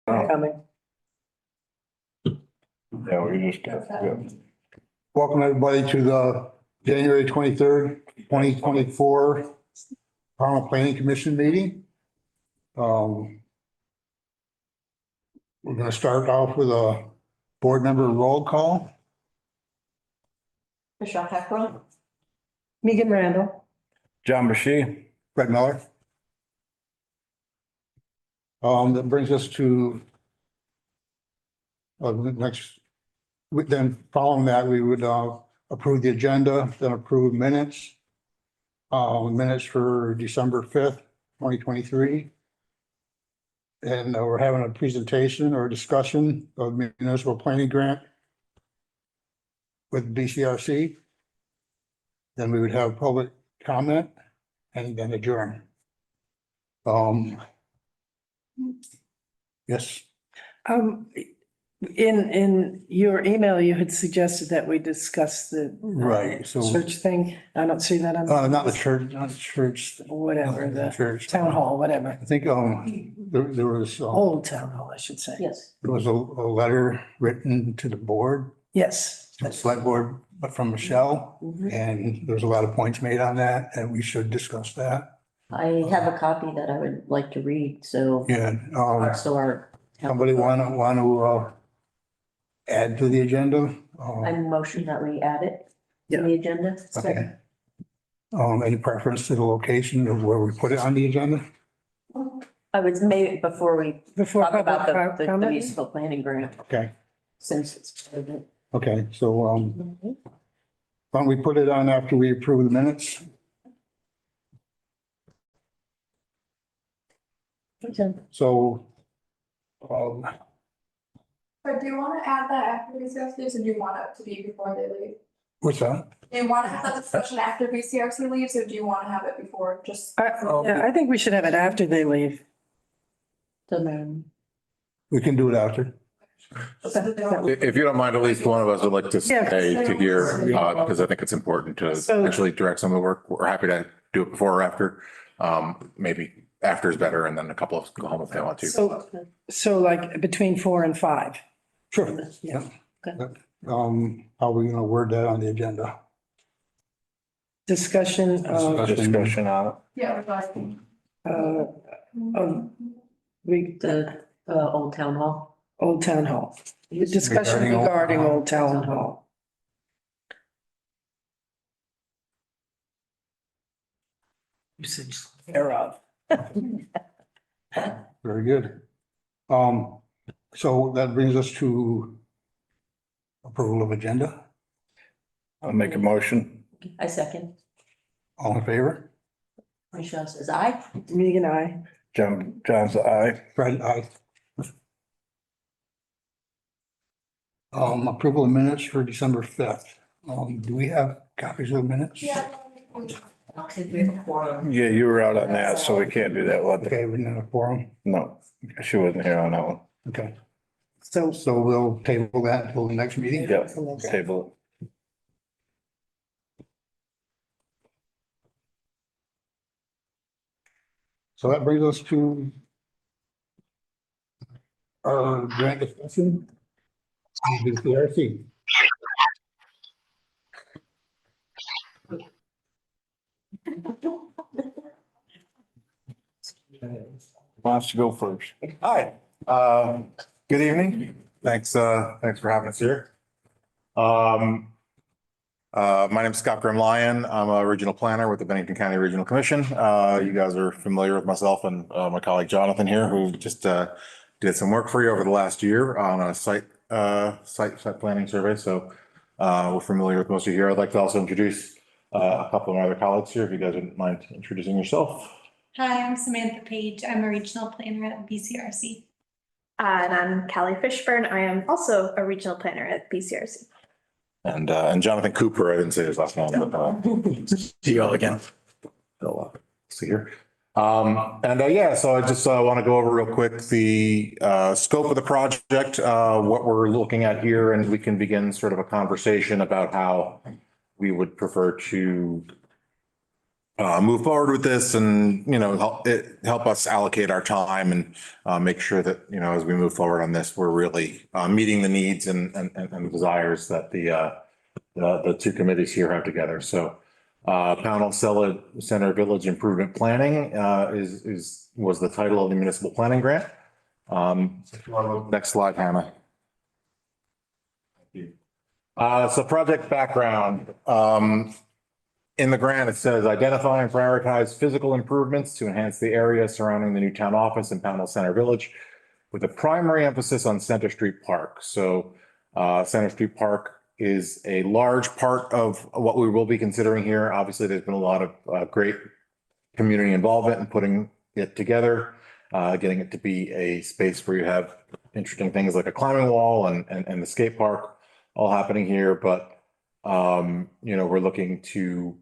Coming. Yeah, we just got, yeah. Welcome everybody to the January 23rd, 2024 Pownell Planning Commission meeting. We're going to start off with a board member roll call. Michelle Heckler. Megan Randall. John Bashy. Fred Miller. That brings us to the next, then following that, we would approve the agenda, then approve minutes. Minutes for December 5th, 2023. And we're having a presentation or discussion of municipal planning grant with BCRC. Then we would have public comment and then adjourn. Yes, In your email, you had suggested that we discuss the right, so, church thing. I don't see that on. not the church. Whatever, the Church. town hall, whatever. I think, there was, Old town hall, I should say. Yes. there was a letter written to the board, Yes. the select board, but from Michelle. And there's a lot of points made on that, and we should discuss that. I have a copy that I would like to read, so. Yeah, So our. somebody want to add to the agenda? I motion that we add it to the agenda. Okay. Any preference to the location of where we put it on the agenda? I would maybe before we Before talk about public the comment? municipal planning grant, Okay, since it's. part of it. okay, so, why don't we put it on after we approve the minutes? So, But do you want to add that after BCRC leaves, or do you want it to be before they leave? what's that? Do you want to have that discussion after BCRC leaves, or do you want to have it before, just? Yeah, I think we should have it after they leave. We can do it after. If you don't mind, at least one of us would like to Yeah. stay to hear, because I think it's important to So- actually direct some of the work. We're happy to do it before or after. Maybe after is better, and then a couple of go home if they want to. So like between 4 and 5. Sure. Yeah. How are we gonna word that on the agenda? Discussion of, Discussion on it. Yeah, we're like, of The, Old Town Hall. Old Town Hall. Discussion Regarding Old regarding Town Hall. Old Town Hall. Usage thereof. Very good. So that brings us to approval of agenda. I'll make a motion. I second. All in favor? Michelle says aye. Megan, I. John's aye. Fred, aye. Approval of minutes for December 5th. Do we have copies of the minutes? yeah. Yeah, you were out on that, so we can't do that one. Okay, we didn't have a quorum. No, she wasn't here on that one. Okay, So, so we'll table that until the next meeting. Yeah, table. So that brings us to our grant discussion. BCRC. Wants to go first. Hi, good evening. Thanks for having us here. My name is Scott Grimlyon. I'm a regional planner with the Bennington County Regional Commission. You guys are familiar with myself and my colleague Jonathan here, who just did some work for you over the last year on a site planning survey. So we're familiar with most of you here. I'd like to also introduce a couple of my other colleagues here, if you guys wouldn't mind introducing yourself. Hi, I'm Samantha Page. I'm a regional planner at BCRC. And I'm Callie Fishburne. I am also a regional planner at BCRC. And Jonathan Cooper, I didn't say his last name, but see you all again. See here. Yeah, so I just want to go over real quick the scope of the project, what we're looking at here, and we can begin sort of a conversation about how we would prefer to move forward with this and, help us allocate our time and make sure that, as we move forward on this, we're really meeting the needs and desires that the two committees here have together. So Pownell Center Village Improvement Planning was the title of the municipal planning grant. If you want to move to the next slide, Hannah. Thank you. So project background. In the grant, it says identify and prioritize physical improvements to enhance the area surrounding the new town office in Pownell Center Village with a primary emphasis on Center Street Park. So Center Street Park is a large part of what we will be considering here. Obviously, there's been a lot of great community involvement in putting it together, getting it to be a space where you have interesting things like a climbing wall and the skate park all happening here. But, we're looking to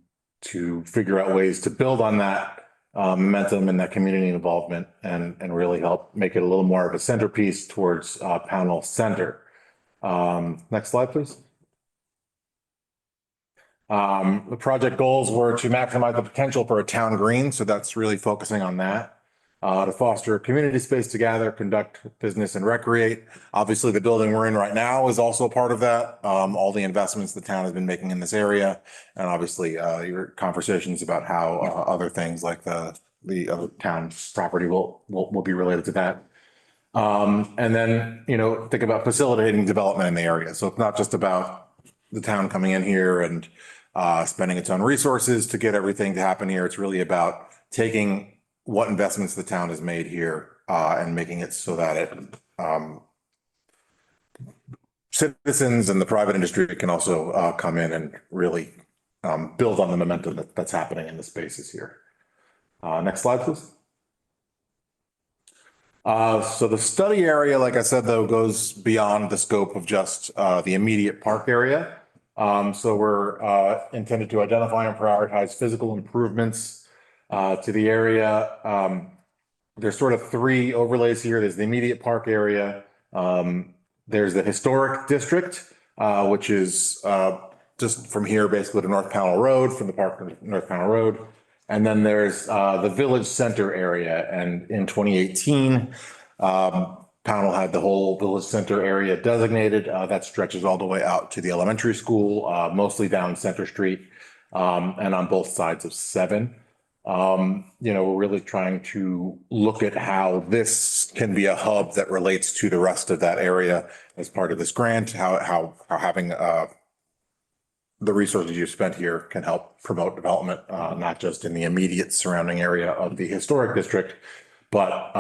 figure out ways to build on that momentum and that community involvement and really help make it a little more of a centerpiece towards Pownell Center. Next slide, please. The project goals were to maximize the potential for a town green. So that's really focusing on that. To foster a community space to gather, conduct business and recreate. Obviously, the building we're in right now is also a part of that. All the investments the town has been making in this area. And obviously, your conversations about how other things like the other town property will be related to that. And then, think about facilitating development in the area. So it's not just about the town coming in here and spending its own resources to get everything to happen here. It's really about taking what investments the town has made here and making it so that citizens and the private industry can also come in and really build on the momentum that's happening in the spaces here. Next slide, please. So the study area, like I said, though, goes beyond the scope of just the immediate park area. So we're intended to identify and prioritize physical improvements to the area. There's sort of three overlays here. There's the immediate park area. There's the historic district, which is just from here basically to North Pownell Road, from the park to North Pownell Road. And then there's the village center area. And in 2018, Pownell had the whole village center area designated. That stretches all the way out to the elementary school, mostly down Center Street, and on both sides of 7. We're really trying to look at how this can be a hub that relates to the rest of that area as part of this grant, how having the resources you spent here can help promote development, not just in the immediate surrounding area of the historic district, but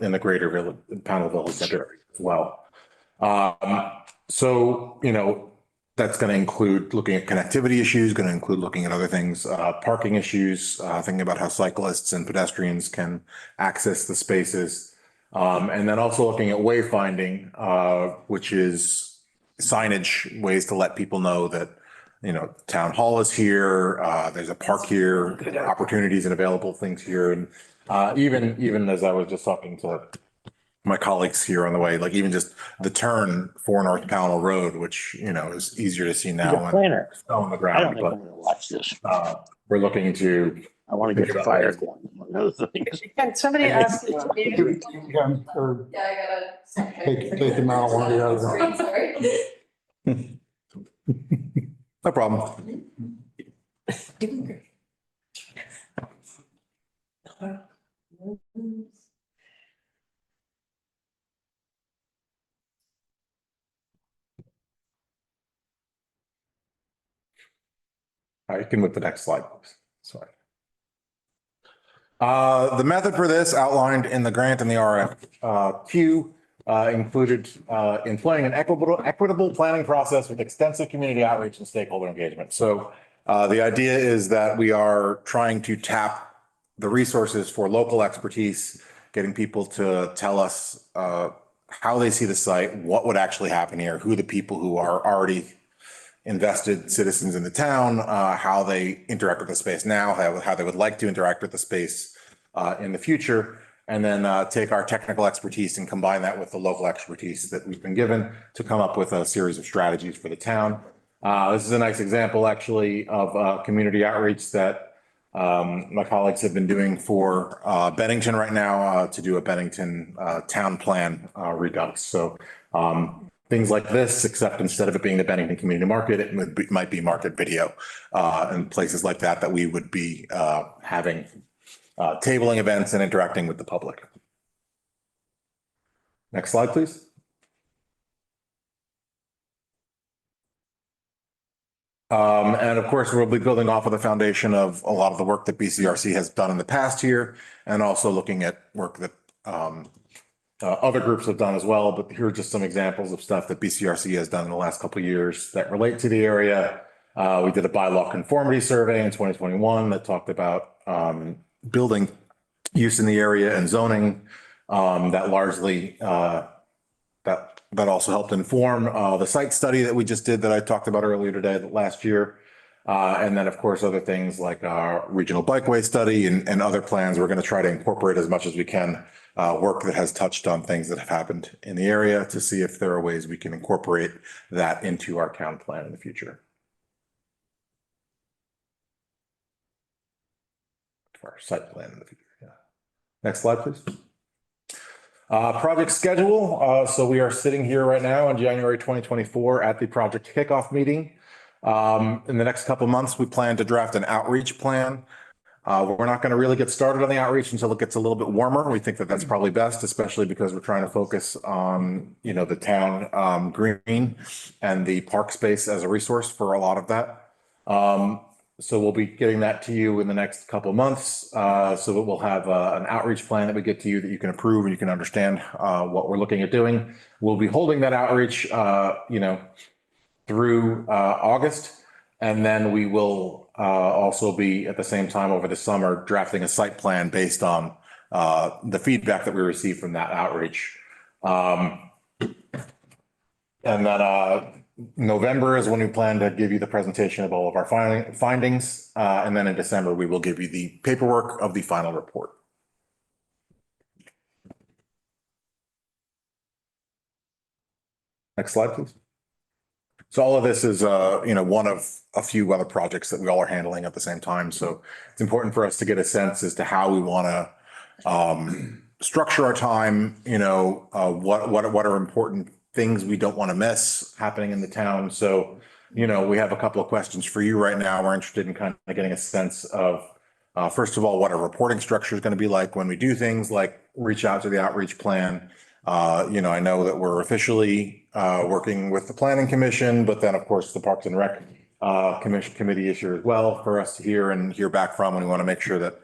in the greater village, Pownell Village Center area as well. That's going to include looking at connectivity issues, going to include looking at other things, parking issues, thinking about how cyclists and pedestrians can access the spaces. And then also looking at wayfinding, which is signage, ways to let people know that, town hall is here, there's a park here, opportunities and available things here. And even as I was just talking to my colleagues here on the way, like even just the turn for North Pownell Road, which, is easier to see now. The planner. Snow on the I ground, don't think I'm but gonna watch this. we're looking to. I want to get the fire going. One of the things. Can somebody ask you to be? Or Yeah, I gotta. take them out one or the other. Sorry. No problem. All right, you can move the next slide, please. Sorry. The method for this outlined in the grant and the RFQ included employing an equitable planning process with extensive community outreach and stakeholder engagement. So the idea is that we are trying to tap the resources for local expertise, getting people to tell us how they see the site, what would actually happen here, who the people who are already invested citizens in the town, how they interact with the space now, how they would like to interact with the space in the future, and then take our technical expertise and combine that with the local expertise that we've been given to come up with a series of strategies for the town. This is a nice example actually of community outreach that my colleagues have been doing for Bennington right now to do a Bennington town plan redux. So things like this, except instead of it being the Bennington Community Market, might be market video and places like that that we would be having tabling events and interacting with the public. Next slide, please. And of course, we'll be building off of the foundation of a lot of the work that BCRC has done in the past year, and also looking at work that other groups have done as well. But here are just some examples of stuff that BCRC has done in the last couple of years that relate to the area. We did a bylaw conformity survey in 2021 that talked about building use in the area and zoning that largely that also helped inform the site study that we just did that I talked about earlier today, last year. And then, of course, other things like our regional bikeway study and other plans. We're going to try to incorporate as much as we can work that has touched on things that have happened in the area to see if there are ways we can incorporate that into our town plan in the future. For our site plan in the future. Yeah. Next slide, please. Project schedule. So we are sitting here right now in January 2024 at the project kickoff meeting. In the next couple of months, we plan to draft an outreach plan. We're not going to really get started on the outreach until it gets a little bit warmer. We think that that's probably best, especially because we're trying to focus on, you know, the town green and the park space as a resource for a lot of that. So we'll be getting that to you in the next couple of months. So that we'll have an outreach plan that we get to you that you can approve and you can understand what we're looking at doing. We'll be holding that outreach, you know, through August. And then we will also be at the same time over the summer drafting a site plan based on the feedback that we received from that outreach. And then November is when we plan to give you the presentation of all of our findings. And then in December, we will give you the paperwork of the final report. Next slide, please. So all of this is, you know, one of a few other projects that we all are handling at the same time. So it's important for us to get a sense as to how we want to structure our time, you know, what are important things we don't want to miss happening in the town. So, you know, we have a couple of questions for you right now. We're interested in kind of getting a sense of, first of all, what our reporting structure is going to be like when we do things like reach out to the outreach plan. You know, I know that we're officially working with the planning commission, but then of course the Parks and Rec committee is here as well for us to hear and hear back from, and we want to make sure that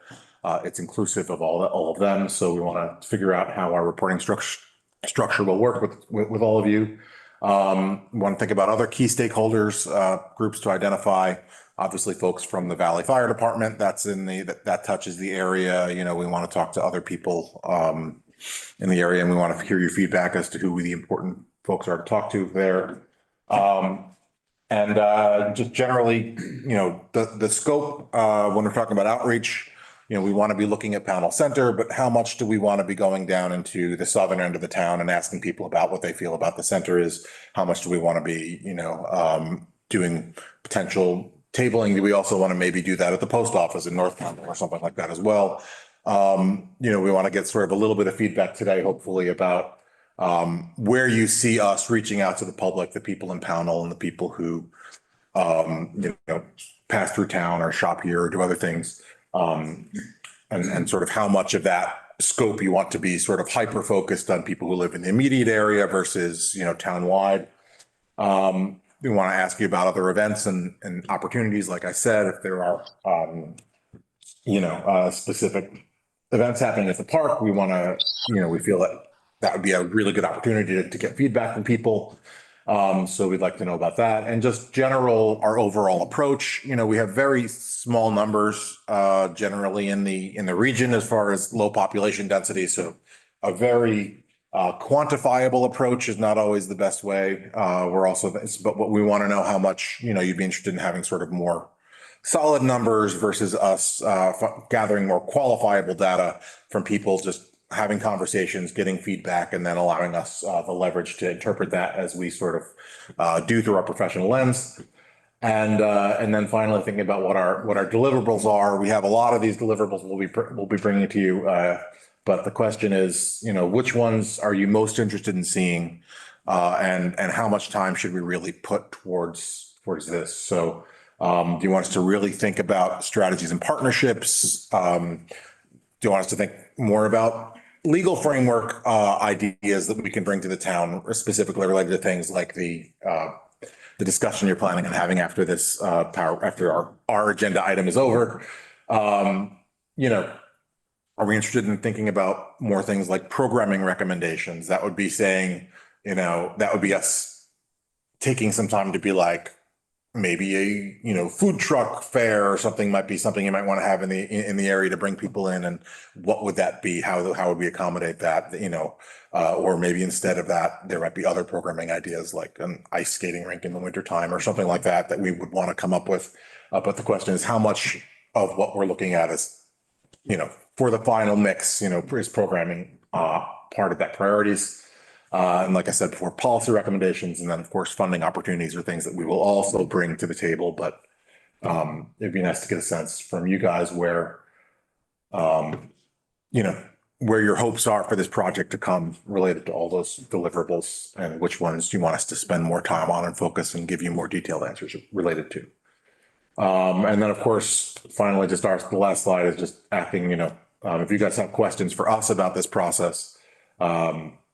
it's inclusive of all of them. So we want to figure out how our reporting structure will work with all of you. We want to think about other key stakeholders, groups to identify. Obviously, folks from the Valley Fire Department, that touches the area. You know, we want to talk to other people in the area, and we want to hear your feedback as to who the important folks are to talk to there. And just generally, you know, the scope when we're talking about outreach, you know, we want to be looking at Pownell Center, but how much do we want to be going down into the southern end of the town and asking people about what they feel about the center is? How much do we want to be, you know, doing potential tabling? Do we also want to maybe do that at the post office in North Pownell or something like that as well? You know, we want to get sort of a little bit of feedback today, hopefully, about where you see us reaching out to the public, the people in Pownell and the people who, you know, pass through town or shop here or do other things. And sort of how much of that scope you want to be sort of hyper focused on people who live in the immediate area versus, you know, townwide. We want to ask you about other events and opportunities. Like I said, if there are, you know, specific events happening at the park, we want to, you know, we feel that would be a really good opportunity to get feedback from people. So we'd like to know about that, and just general, our overall approach. You know, we have very small numbers generally in the region as far as low population density. So a very quantifiable approach is not always the best way. We're also, but what we want to know how much, you know, you'd be interested in having sort of more solid numbers versus us gathering more qualifiable data from people, just having conversations, getting feedback, and then allowing us the leverage to interpret that as we sort of do through our professional lens. And then finally thinking about what our deliverables are. We have a lot of these deliverables we'll be bringing to you. But the question is, which ones are you most interested in seeing? And how much time should we really put towards this? So, do you want us to really think about strategies and partnerships? Do you want us to think more about legal framework, ideas that we can bring to the town, specifically related to things like the discussion you're planning on having after this, after our agenda item is over? Are we interested in thinking about more things like programming recommendations? That would be saying, that would be us taking some time to be like, maybe a, food truck fair or something might be something you might want to have in the area to bring people in. And what would that be? How would we accommodate that? Or maybe instead of that, there might be other programming ideas like an ice skating rink in the wintertime or something like that we would want to come up with. But the question is how much of what we're looking at is, for the final mix, is programming part of that priorities. And like I said before, policy recommendations, and then of course, funding opportunities are things that we will also bring to the table. But it'd be nice to get a sense from you guys where your hopes are for this project to come related to all those deliverables, and which ones do you want us to spend more time on and focus and give you more detailed answers related to. And then of course, finally, the last slide is just asking, if you guys have questions for us about this process,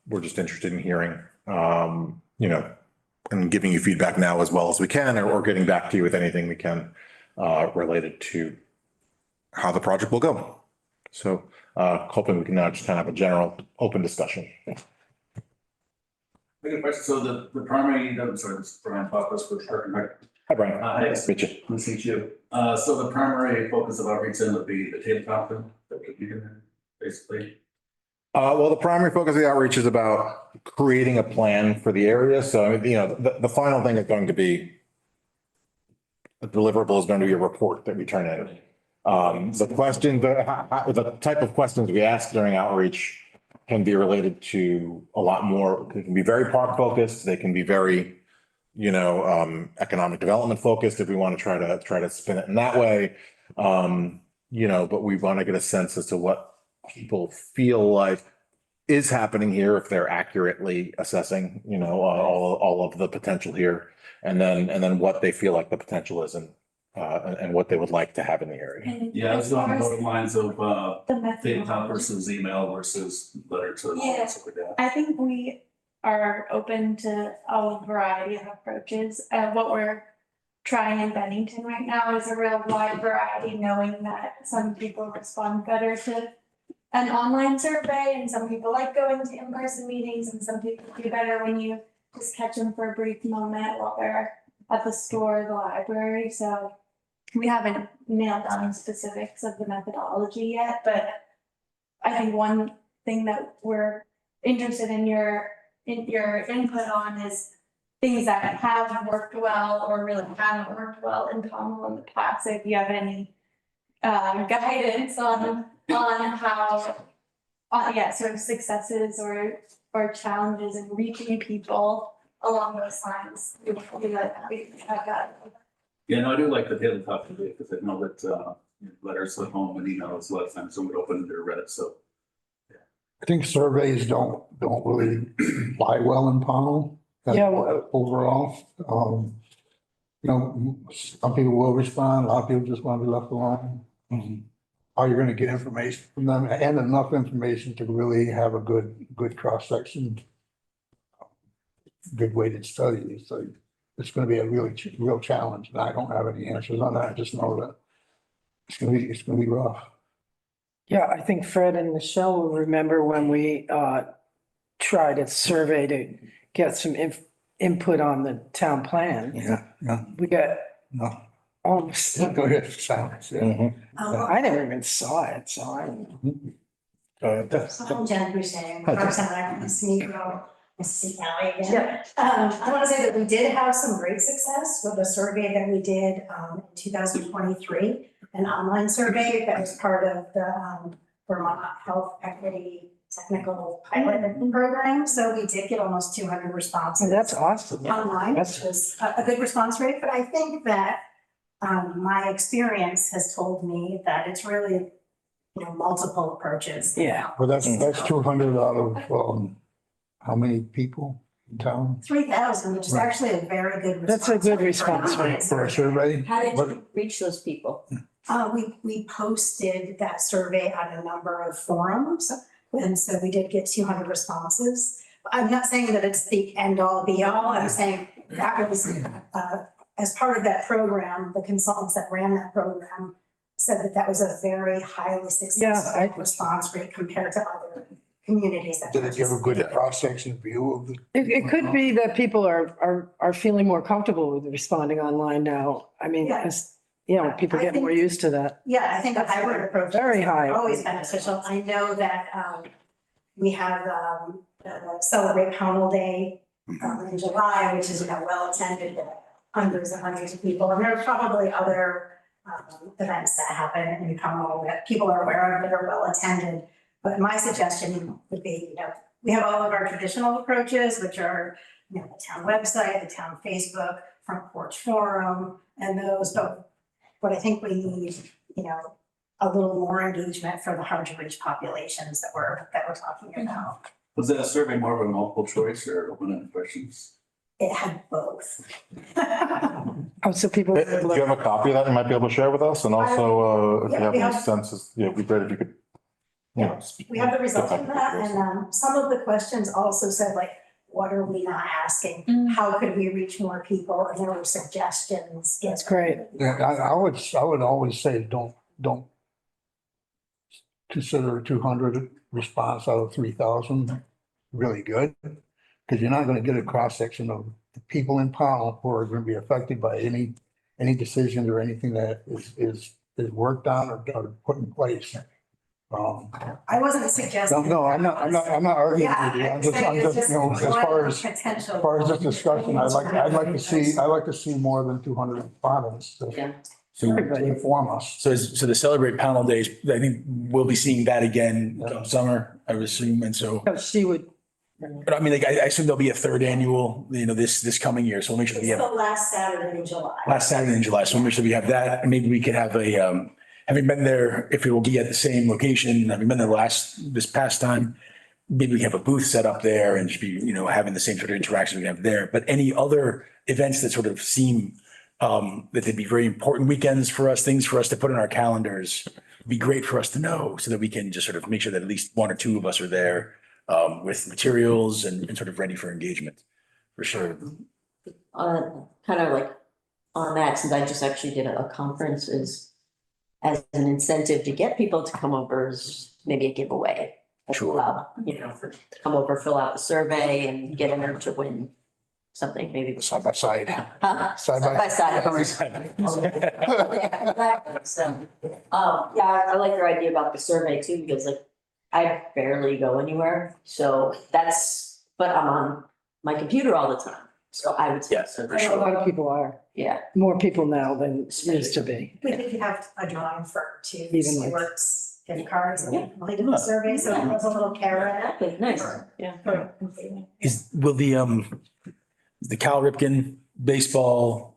we're just interested in hearing, and giving you feedback now as well as we can, or getting back to you with anything we can related to how the project will go. So hoping we can now just kind of have a general open discussion. So the primary, I'm sorry, this is Brian Pappas with Architect. Hi, Brian. Hi. Nice to meet you. Nice to meet you. So the primary focus of outreach then would be the tabletop then, that would be in there, basically. Well, the primary focus of the outreach is about creating a plan for the area. So, I mean, the final thing is going to be a deliverable is going to be a report that we turn in. The type of questions we ask during outreach can be related to a lot more. They can be very park focused. They can be very, economic development focused if we want to try to spin it in that way. But we want to get a sense as to what people feel like is happening here, if they're accurately assessing, all of the potential here, and then what they feel like the potential is, and what they would like to have in the area. Yeah, it's along those lines of The tabletop methodology. versus email versus letter to. Yeah. Stuff like that. I think we are open to a variety of approaches. What we're trying in Bennington right now is a real wide variety, knowing that some people respond better to an online survey and some people like going to in-person meetings, and some people do better when you just catch them for a brief moment while they're at the store or the library. So we haven't nailed down specifics of the methodology yet, but I think one thing that we're interested in your input on is things that have worked well or really haven't worked well in Pownell in the past. So if you have any guidance on how, sort of successes or challenges in reaching people along those lines, we have that. Yeah, no, I do like the tabletop today because I know that letters at home and emails a lot of times someone would open their Reddit, so. I think surveys don't really fly well in Pownell. Yeah, well- Overall, some people will respond, a lot of people just want to be left alone. How you're gonna get information from them and enough information to really have a good cross-section. Good weighted study, so it's gonna be a real challenge, and I don't have any answers on that, I just know that it's gonna be rough. Yeah, I think Fred and Michelle will remember when we tried a survey to get some input on the town plan. Yeah, We got no, almost, go ahead, silence, yeah. I never even saw it, so I don't know. I'm Jen Boucher, Hi, Jen. I'm nice to meet you all. Nice to see Callie again. I want to say that we did have some great success with a survey that we did in 2023, an online survey that was part of the Vermont Health Equity technical pilot program, so we did get almost 200 responses. That's awesome. Online, which That's- was a good response rate, but I think that my experience has told me that it's really, multiple approaches. Yeah. Well, that's 200 out of, how many people in town 3,000, which is actually a very good response. That's a good rate response rate. for a survey? How did But- you reach those people? We posted that survey on a number of forums, and so we did get 200 responses. I'm not saying that it's the end all be all, I'm saying that was, as part of that program, the consultants that ran that program said that that was a very highly successful response rate compared to other communities that. Did it give a good cross-section view of the? It could be that people are feeling more comfortable with responding online now. I mean, Yeah. as, people I get think- more used to that. Yeah, I think a hybrid approach. Very is high. Always beneficial. I know that we have the Celebrate Pownell Day in July, which is, well attended, hundreds and hundreds of people. And there's probably other events that happen in Pownell that people are aware of that are well attended. But my suggestion would be, we have all of our traditional approaches, which are, the town website, the town Facebook, front porch forum, and those, but I think we need, a little more engagement for the hard to reach populations that we're talking about. Was that survey more of a multiple choice or open-ended questions? It had both. Oh, so people. Do you have a copy of that you might be able to share with us? And also, if you have Yeah, any yeah. senses, it'd be great if you could. We have the results of that, and some of the questions also said, like, what are we not asking? How could we reach more people? And there were suggestions. That's great. Yeah, I would always say, don't consider 200 response out of 3,000 really good. Because you're not gonna get a cross-section of the people in Powell who are gonna be affected by any decisions or anything that is worked on or put in place. I wasn't suggesting. No, I'm not arguing with you. I'm just, as far as this discussion, I'd like to see more than 200 respondents Yeah. to inform us. So the Celebrate Panel Days, I think we'll be seeing that again come summer, I would assume. And so, She would. but I mean, like, I assume there'll be a third annual, this coming year. So we'll make sure It's we have the last Saturday in July. last Saturday in July. So we'll make sure we have that. And maybe we could have having been there, if it will be at the same location, having been there this past time, maybe we can have a booth set up there and just be, having the same sort of interaction we have there. But any other events that sort of seem that they'd be very important weekends for us, things for us to put in our calendars, would be great for us to know so that we can just sort of make sure that at least one or two of us are there with materials and sort of ready for engagement, for sure. Kind of like on that, since I just actually did a conference as an incentive to get people to come over is maybe a giveaway. Sure. Come over, fill out the survey and get entered to win something, maybe. Side by side. Huh? Side by side. Yeah, exactly. So, I like your idea about the survey too, because like I barely go anywhere. So but I'm on my computer all the time. So I would say, Yes, for A sure. lot of people are. yeah. More people now than used to be. We could have a drawing for two Even like- Works gift cards and we did the survey, so it was a little carrot. Okay, nice. Yeah. Will the Cal Ripken baseball,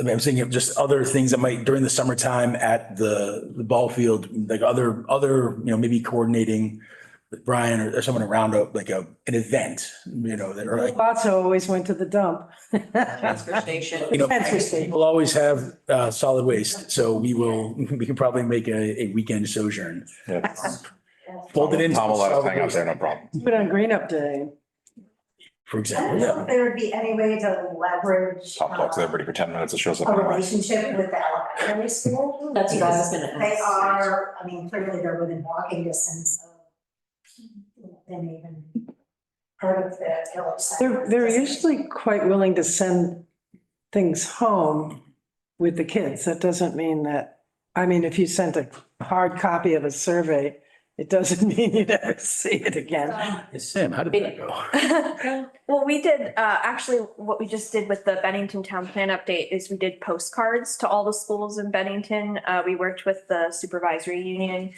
I'm thinking of just other things that might during the summertime at the ball field, like other, maybe coordinating with Brian or someone around an event, that are like, Lotso always went to the dump. Transfer station. Transfer station. we'll always have solid waste. So we can probably make a weekend sojourn. Yeah. Fold it into. Tom will let us hang out solid there, waste, no problem. Put on Green Up Day. For I example, don't know yeah. if there would be any way to leverage Tom talks to everybody for 10 minutes. It shows up. a anyway. relationship with the elementary school. That's what I was gonna ask. They are, clearly they're within walking distance of them even part of the village. They're usually quite willing to send things home with the kids. That doesn't mean that, if you sent a hard copy of a survey, it doesn't mean you never see it again. Yes, Sam, how did that go? Well, we did, actually, what we just did with the Bennington Town Plan update is we did postcards to all the schools in Bennington. We worked with the supervisory union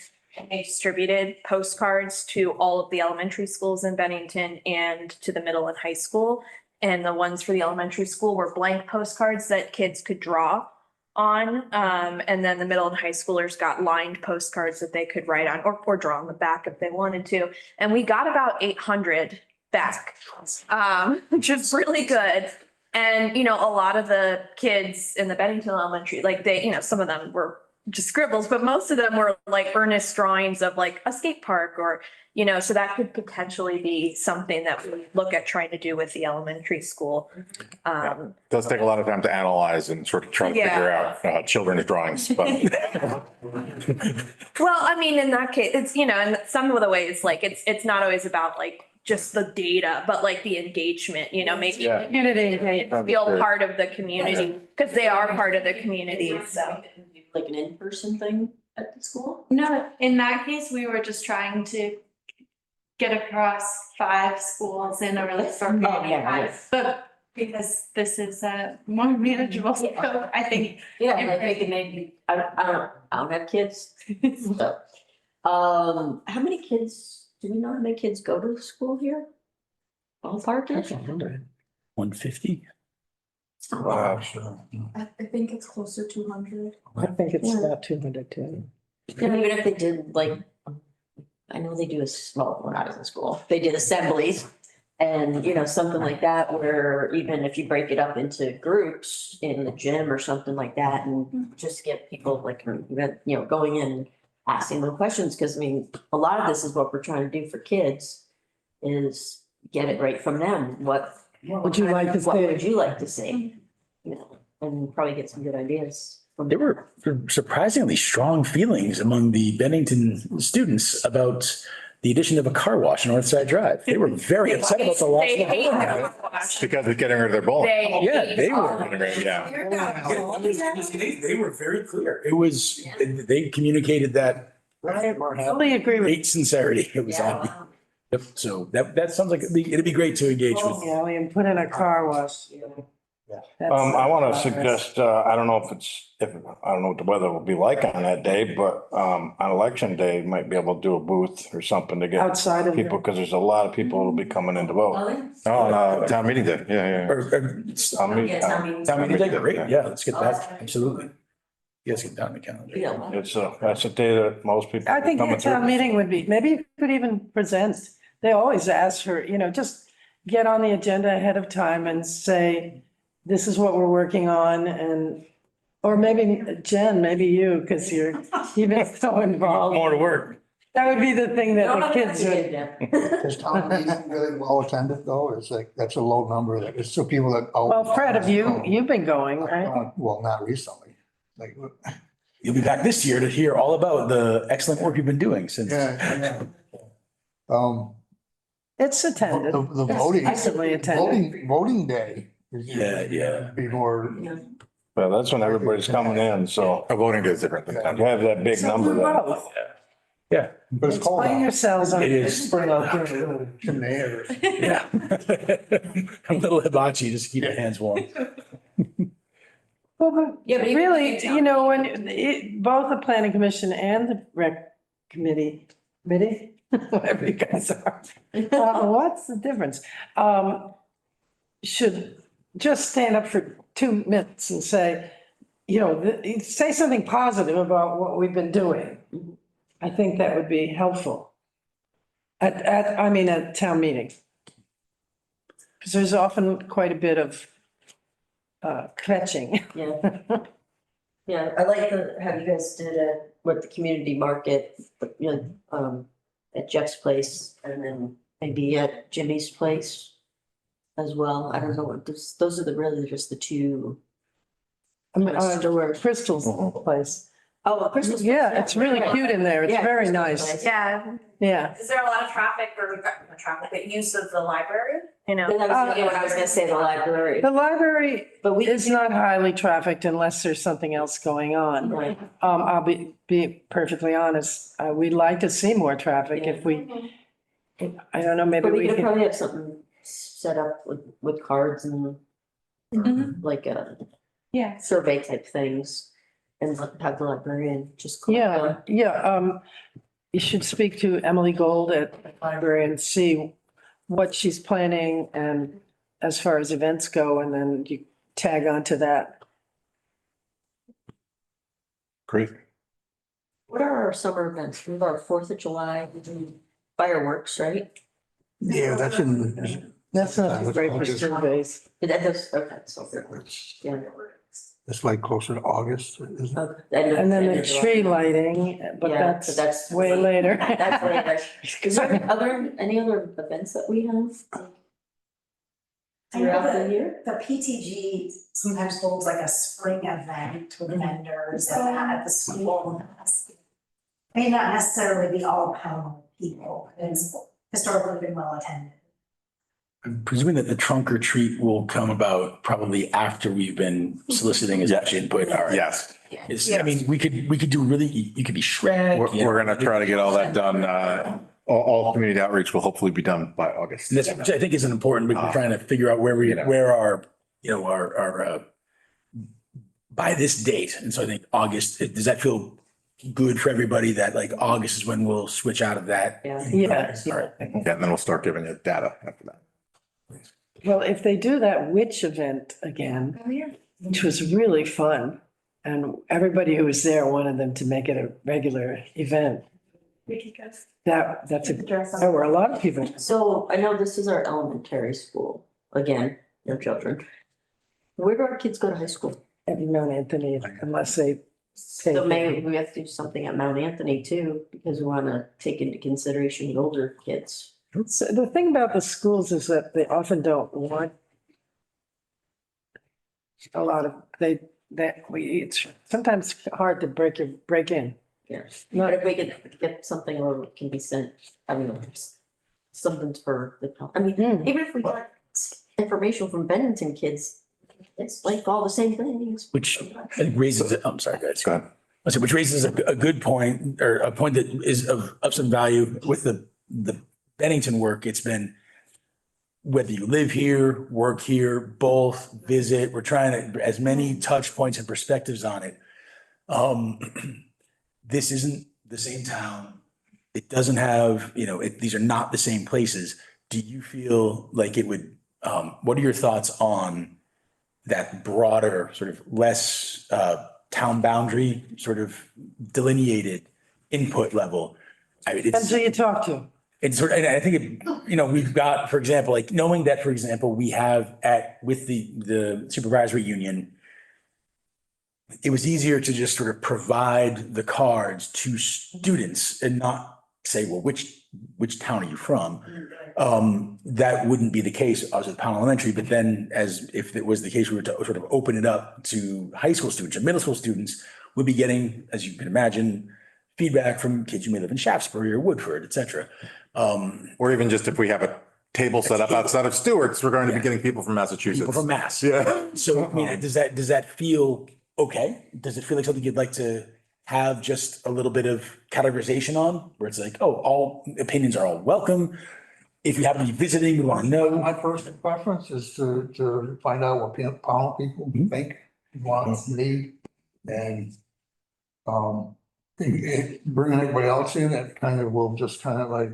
they distributed postcards to all of the elementary schools in Bennington and to the middle and high school. And the ones for the elementary school were blank postcards that kids could draw on. And then the middle and high schoolers got lined postcards that they could write on or draw on the back if they wanted to. And we got about 800 back, which is really good. And, you know, a lot of the kids in the Bennington Elementary, like they, you know, some of them were just scribbles, but most of them were like earnest drawings of like a skate park or, you know, so that could potentially be something that we look at trying to do with the elementary school. Does take a lot of time to analyze and sort of try to figure out children's drawings, but Well, I mean, in that case, it's, you know, in some of the ways, like it's not always about like just the data, but like the engagement, you know, making Yeah. Community. feel part of the community because they are part of the community. So Like an in-person thing at the school? No, in that case, we were just trying to get across 5 schools in a really short period Oh, yeah, of time. right. But because this is a more manageable scope, I think. Yeah, and I think it maybe, I don't have kids. So, how many kids, do we know how many kids go to school here? Ballpark is? 150? It's not a lot. I think it's closer to 100. I think it's about 200 too. And even if they did like, I know they do a small, when I was in school, they did assemblies. And, you know, something like that, where even if you break it up into groups in the gym or something like that, and just get people like, you know, going in and asking them questions, because I mean, a lot of this is what we're trying to do for kids, is get it right from them. What Would you like to What would see? you like to see? You know, and probably get some good ideas from. There were surprisingly strong feelings among the Bennington students about the addition of a car wash on Northside Drive. They were very upset about the loss They of the hate bowling alley. the wash. because it's getting rid of their bowling. Yeah, they were. Yeah. They were very clear. It was, they communicated that I fully agree with great sincerity. It was Yeah, on. wow. Yep. So that sounds like it'd be great to engage with. Yeah, and put in a car wash. That's- I want to suggest, I don't know I don't know what the weather will be like on that day, but, on election day, might be able to do a booth or something to get Outside of. people, because there's a lot of people who'll be coming in to vote. Oh, yeah. Oh, town meeting day. Yeah, yeah. Town meeting- Yeah, town meeting. Town meeting day, great. Yeah, let's get that. Absolutely. You guys get down the calendar. Yeah. That's a day that most people. I think coming a town through. meeting would be, maybe you could even present, they always ask for, you know, just get on the agenda ahead of time and say, this is what we're working on and, or maybe Jen, maybe you, because you've been so involved. More to work. That would be the thing that the kids would. Is town meeting really well attended though? It's like, that's a low number. That it's still people that. Well, Fred, have you've been going, right? Well, not recently. Like, You'll be back this year to hear all about the excellent work you've been doing since. yeah. It's attended. The voting, Excellently attended. voting day. is Yeah, yeah. Be more. Well, that's when everybody's coming in, so A voting day is different than town. you have that big number there. Both. Yeah, But it's cold Explain out. yourselves on. it is. Chimney or. Yeah. A little hibachi, just to keep your hands warm. Well, but Yeah, but even really, if you you know, when both the planning commission and the rec committee, whatever you guys are, what's the difference? Should just stand up for 2 minutes and say, you know, say something positive about what we've been doing. I think that would be helpful. At town meeting. Because there's often quite a bit of kvetching. Yeah. Yeah, I like how you guys did with the community market, you know, at Jeff's place and then maybe at Jimmy's place as well. I don't know, those are really just the two. Crystal's place. Oh, Christmas. Yeah, it's really cute in there. It's Yeah, very Crystal's nice. place. Yeah. Yeah. Is there a lot of traffic or use of the library? You know. Then I was gonna say the library, The library but we. is not highly trafficked unless there's something else going on. Right. I'll be perfectly honest. We'd like to see more traffic if we, I don't know, maybe But we we could can. probably have something set up with cards and like Yeah. survey type things and have the librarian just. Yeah, yeah. you should speak to Emily Gold at the library and see what she's planning and as far as events go, and then you tag onto that. Great. What are our summer events? We have our 4th of July, we do fireworks, right? Yeah, that's in. That's not great for surveys. That does, okay, so, yeah. It's like closer to August, isn't it? And then the tree lighting, but Yeah, that's that's way later. That's later. Is there any other events that we have I know throughout the that year? the PTG sometimes holds like a spring event with vendors and that at the school. May not necessarily be all Pownell people, it's historically been well attended. I'm presuming that the trunk or treat will come about probably after we've been soliciting as much input. All right. Yes, I mean, we could do really, you could be shred. we're gonna try to get all that done. All community outreach will hopefully be done by August. And this, which I think is an important, we're trying to figure out where our, by this date. And so I think August, does that feel good for everybody that like August is when we'll switch out of that? Yeah. Yeah. All right. Yeah, and then we'll start giving you data after that. Well, if they do that witch event again, which was really fun, and everybody who was there wanted them to make it a regular event, that's there were a lot of people. So I know this is our elementary school, again, no children. Where do our kids go to high school? At Mount Anthony, unless they. So maybe we have to do something at Mount Anthony too, because we wanna take into consideration the older kids. So the thing about the schools is that they often don't want a lot of, it's sometimes hard to break in. Yeah, but if we could get something where it can be sent, I don't know, something for the, I mean, even if we got information from Bennington kids, it's like all the same things. Which I think raises, I'm sorry, guys. Go ahead. I said, which raises a good point, or a point that is of some value with the Bennington work. It's been, whether you live here, work here, both, visit, we're trying to, as many touch points and perspectives on it. This isn't the same town. It doesn't have, these are not the same places. Do you feel like it would, what are your thoughts on that broader, sort of less town boundary, sort of delineated input level? I mean, Depends who you talk to. it's sort of, and I think, we've got, for example, like knowing that, for example, we have with the supervisory union, it was easier to just sort of provide the cards to students and not say, well, which town are you from? That wouldn't be the case. I was at Pownell Elementary, but then as if it was the case, we were to sort of open it up to high school students or middle school students, we'd be getting, as you can imagine, feedback from kids who may live in Shaftesbury or Woodford, et cetera. Or even just if we have a table set up outside of Stewart's, we're going to be getting people from Massachusetts. People from Mass. Yeah. So, I mean, does that feel okay? Does it feel like something you'd like to have just a little bit of categorization on, where it's like, oh, all opinions are all welcome? If you happen to be visiting, we want to know. My first preference is to find out what Pownell people think, want, need, and bringing everybody else in, that kind of will just kind of like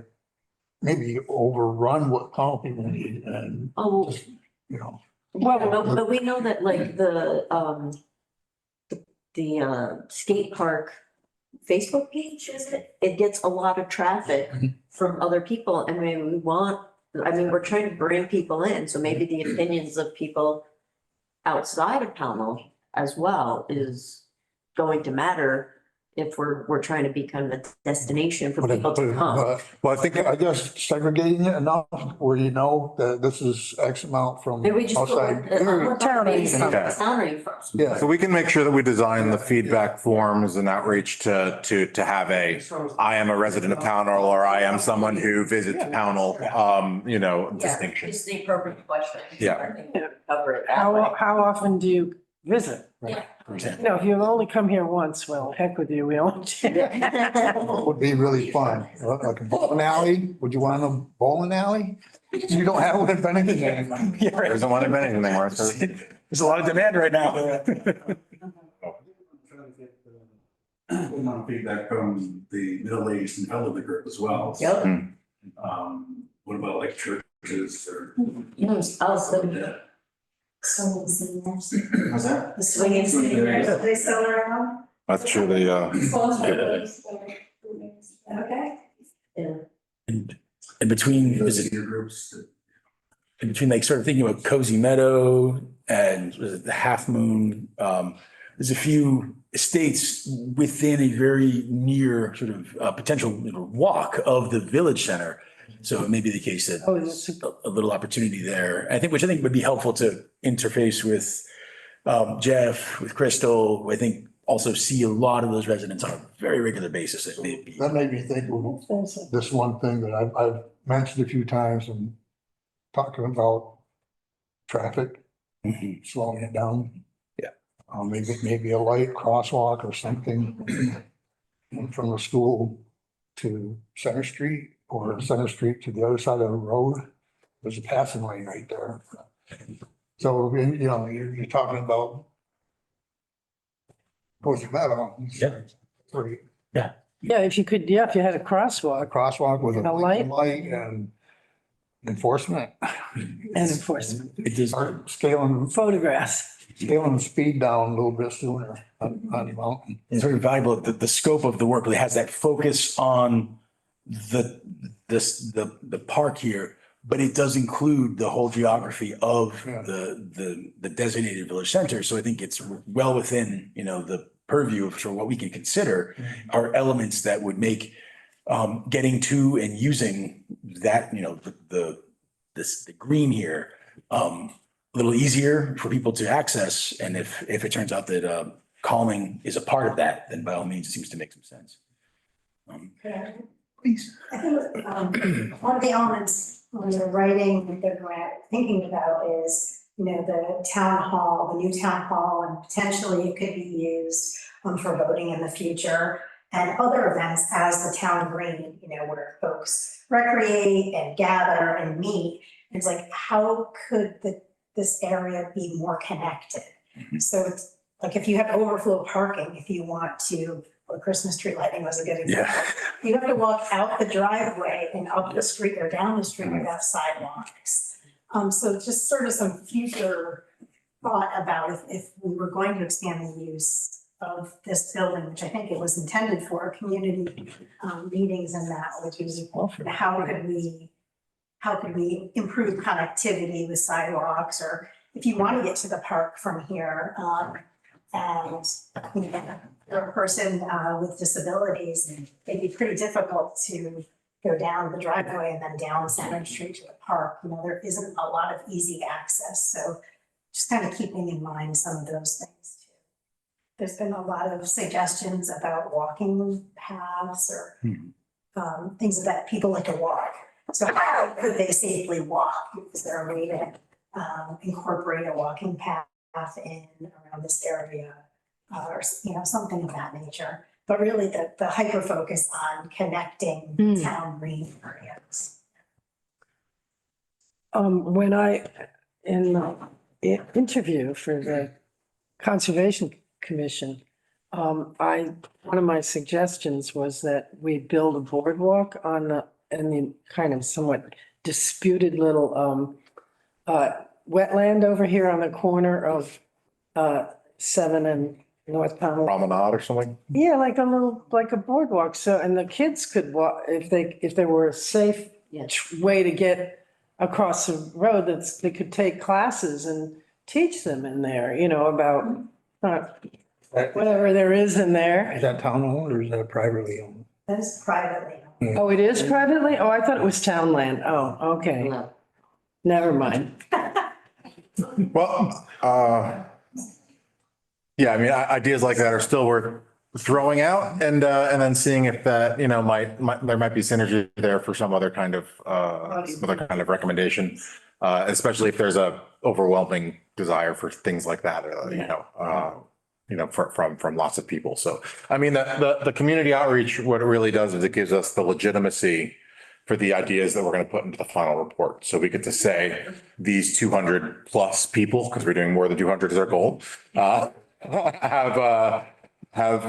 maybe overrun what Pownell people need and, Oh, Well, but we know that like the skate park Facebook page, is it? It gets a lot of traffic from other people. I mean, we're trying to bring people in, so maybe the opinions of people outside of Pownell as well is going to matter if we're trying to be kind of a destination for people to come. Well, I guess segregating it enough where you know that this is X amount from Maybe we just go outside. what town are you from? Okay. What town are you from? Yeah. so we can make sure that we design the feedback forms and outreach to have I am a resident of Pownell, or I am someone who visits Pownell, distinction. It's the appropriate question. Yeah. I think we can cover it that way. how often do you visit? Yeah. For example. No, if you've only come here once, well, heck with you, we don't. Would be really fun, like a bowling alley. Would you want a bowling alley? You don't have one in Bennington anymore. Yeah, right. There's no one in anything anymore. So There's a lot of demand right now. A lot of feedback from the middle-aged and elderly group as well. Yep. What about like churches or? Also, Yeah. Swinging seniors. How's that? The swinging seniors, are they still around? That's true, they, Okay. yeah. And between, is it, Senior groups. in between like sort of thinking about Cozy Meadow and was it the Half Moon, there's a few estates within a very near sort of potential walk of the village center. So it may be the case that Oh, that's a little opportunity there. Which I think would be helpful to interface with Jeff, with Crystal. I think also see a lot of those residents on a very regular basis. It may be. That made me think of this one thing that I've mentioned a few times and talking about traffic, Mhm. slowing it down. Yeah. Maybe a light crosswalk or something from the school to Center Street or Center Street to the other side of the road. There's a passing lane right there. So, you know, you're talking about Cozy Meadow. Yeah. Great. Yeah, if you could, yeah, if you had a A crosswalk crosswalk with And a a light. light and enforcement. and enforcement, It does. Start scaling photographs. the speed down a little bit sooner on the mountain. It's very valuable that the scope of the work really has that focus on the park here, but it does include the whole geography of Yeah. the designated village center. So I think it's well within, the purview of sort of what we can consider are elements that would make getting to and using that, the green here a little easier for people to access. And if it turns out that calming is a part of that, then by all means, it seems to make some sense. Please. I think one of the elements when you're writing the grant, thinking about is, the town hall, the new town hall, and potentially it could be used for voting in the future and other events as the town green, where folks recreate and gather and meet. It's like, how could this area be more connected? So it's like if you have overflow parking, if you want to, well, Christmas tree lighting was a good example. Yeah. You have to walk out the driveway and up the street or down the street without sidewalks. So just sort of some future thought about if we were going to expand the use of this building, which I think it was intended for, community meetings and that, which is how could we improve connectivity with sidewalks, or if you want to get to the park from here, and you're a person with disabilities, it'd be pretty difficult to go down the driveway and then down Center Street to the park. There isn't a lot of easy access. So just kind of keeping in mind some of those things too. There's been a lot of suggestions about walking paths or things that people like to walk. So how could they safely walk? Is there a way to incorporate a walking path in around this area, or something of that nature? But really the hyper focus on connecting town green areas. When in the interview for the Conservation Commission, one of my suggestions was that we build a boardwalk in the kind of somewhat disputed little wetland over here on the corner of 7 and North Pownell. Promenade or something? Yeah, like a boardwalk. So, and the kids could walk, if there were a safe way to get across the road, they could take classes and teach them in there, about whatever there is in there. Is that town owned or is that privately owned? That is privately owned. Oh, it is privately? Oh, I thought it was town land. Oh, okay. No. Never mind. Well, yeah, I mean, ideas like that are still worth throwing out and then seeing if that, there might be synergy there for some other kind of recommendation. Especially if there's a overwhelming desire for things like that, from lots of people. So, I mean, the community outreach, what it really does is it gives us the legitimacy for the ideas that we're going to put into the final report. So we get to say these 200 plus people, because we're doing more than 200 is our goal, have have,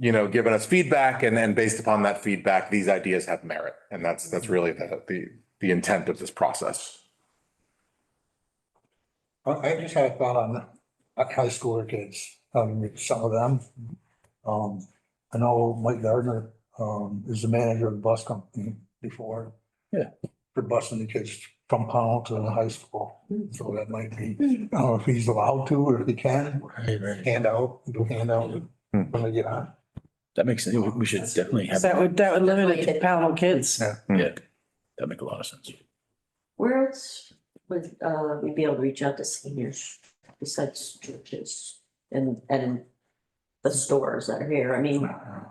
given us feedback, and based upon that feedback, these ideas have merit. And that's really the intent of this process. I just had a thought on high schooler kids, some of them. I know Mike Gardner, is the manager of the bus company before. Yeah. For busing the kids from Pownell to the high school. So that might be, I don't know if he's allowed to, or if he can, do handout when they get on. That makes sense. We should definitely have. That would limit it to Pownell kids. Yeah, that make a lot of sense. Where else would we be able to reach out to seniors besides churches and the stores that are here? I mean, A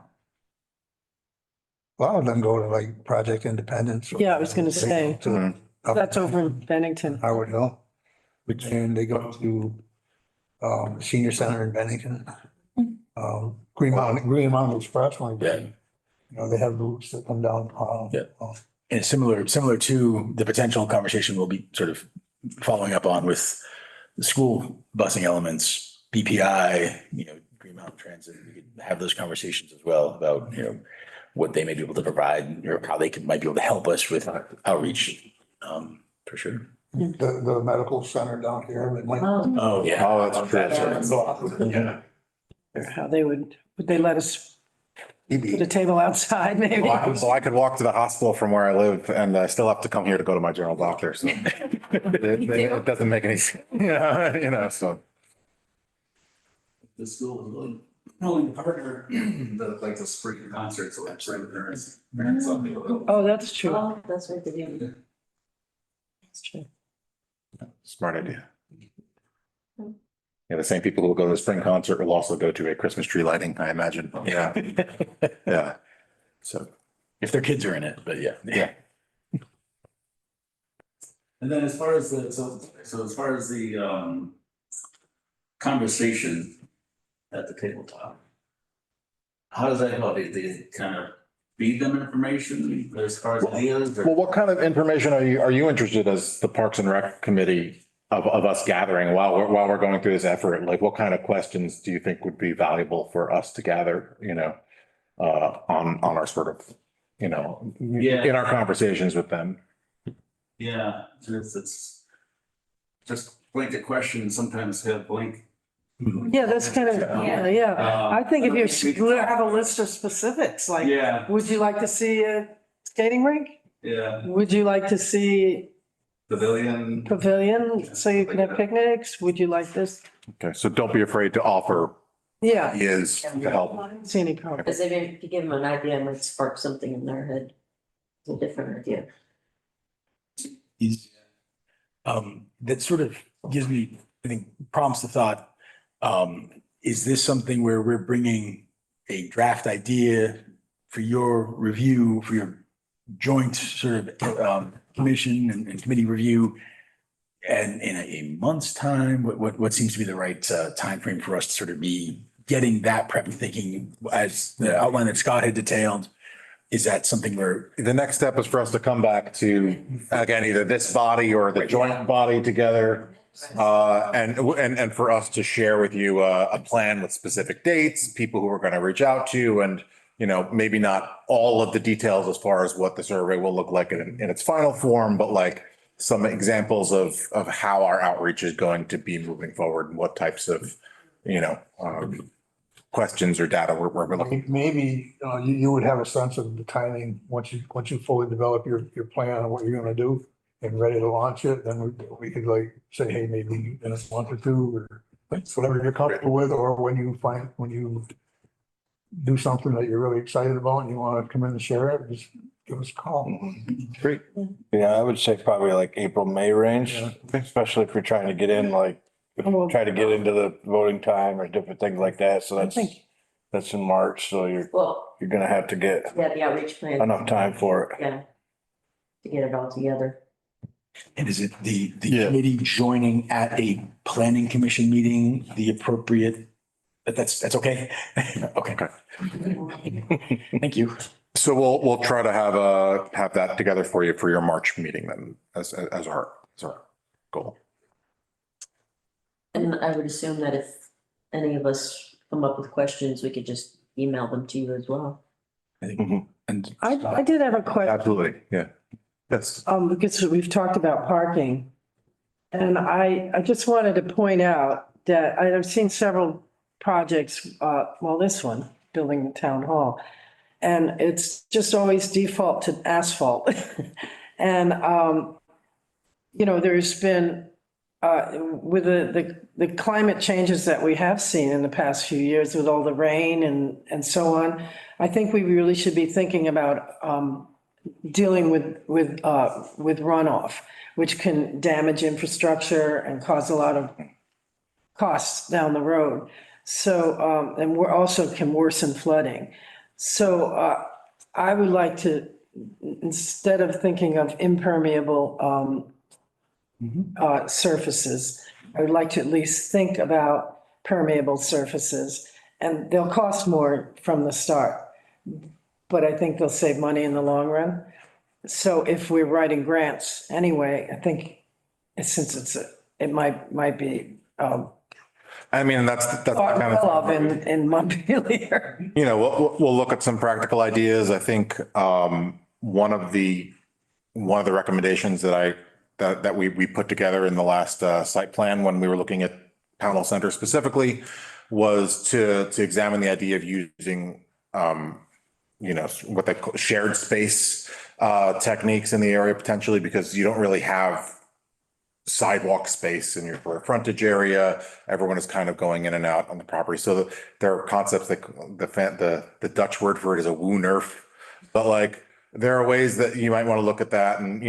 lot of them go to like Project Independence. Yeah, I was gonna say. To- That's over in Bennington. I would know. And they go to senior center in Bennington. Green Mountain Express, when they have routes that come down. And it's similar to the potential conversation we'll be sort of following up on with the school busing elements, BPI, Green Mountain Transit. We could have those conversations as well about, what they may be able to provide or how they might be able to help us with outreach, for sure. The medical center down here. that might- Oh, yeah. Oh, that's true. Yeah. Or how would they let us put a table outside maybe? Well, I could walk to the hospital from where I live, and I still have to come here to go to my general doctor, so it doesn't make any sense, so. The school is really willing to partner, like the spring concerts, so that's right there. Oh, that's true. oh, that's what they do. That's true. Smart idea. Yeah, the same people who will go to the spring concert will also go to a Christmas tree lighting, I imagine. Yeah. Yeah. So, If their kids are in it, but yeah. yeah. And then as far as the conversation at the tabletop, how does that go? Do they kind of feed them information as far as ideas? Well, what kind of information are you interested as the Parks and Rec Committee of us gathering while we're going through this effort? Like, what kind of questions do you think would be valuable for us to gather, on our sort of, in our conversations with them? Yeah, it's just blanket questions sometimes have blank. Yeah, that's kind of, yeah. I think if you have a list of specifics, like, Yeah, would you like to see a skating rink? yeah, Would you like to see pavilion. pavilion so you can have picnics? Would you like this? Okay, so don't be afraid to offer Yeah. ideas to help. See any problem. Because if you give them an idea, it might spark something in their head. It's a different idea. That sort of gives me, I think, prompts the thought. Is this something where we're bringing a draft idea for your review, for your joint sort of commission and committee review? And in a month's time, what seems to be the right timeframe for us to sort of be getting that prep and thinking as the outline that Scott had detailed? Is that something where The next step is for us to come back to, again, either this body or the joint body together. And for us to share with you a plan with specific dates, people who are going to reach out to, and, maybe not all of the details as far as what the survey will look like in its final form, but like some examples of how our outreach is going to be moving forward and what types of, questions or data we're looking. Maybe you would have a sense of the timing once you fully develop your plan on what you're gonna do and ready to launch it, then we could like say, hey, maybe in a month or two, or whatever you're comfortable with, or when you do something that you're really excited about and you want to come in and share it, just give us a call. Great. Yeah, I would say probably like April, May range, especially if you're trying to get in, like, try to get into the voting time or different things like that. So that's in March. So you're gonna have to get Yeah, the outreach plan. enough time for it. Yeah. To get it all together. And is it the committee joining at a planning commission meeting, the appropriate, that's okay? Okay. Thank you. So we'll try to have that together for you for your March meeting then as our goal. And I would assume that if any of us come up with questions, we could just email them to you as well. I think, Mhm. and. I did have a question. Absolutely, yeah. That's, Because we've talked about parking. And I just wanted to point out that I've seen several projects, well, this one, building the town hall. And it's just always default to asphalt. And, there's been, with the climate changes that we have seen in the past few years with all the rain and so on, I think we really should be thinking about, dealing with runoff, which can damage infrastructure and cause a lot of costs down the road. So, and we're also can worsen flooding. So, I would like to, instead of thinking of impermeable, surfaces, I would like to at least think about permeable surfaces. And they'll cost more from the start, but I think they'll save money in the long run. So if we're writing grants anyway, I think since it might be, I mean, that's the thought kind of. well of in Montpelier. We'll look at some practical ideas. I think one of the recommendations that we put together in the last site plan when we were looking at Pownell Center specifically was to examine the idea of using what they call shared space techniques in the area potentially, because you don't really have sidewalk space in your frontage area. Everyone is kind of going in and out on the property. So there are concepts like the Dutch word for it is a woo-nerf, but like there are ways that you might want to look at that. And,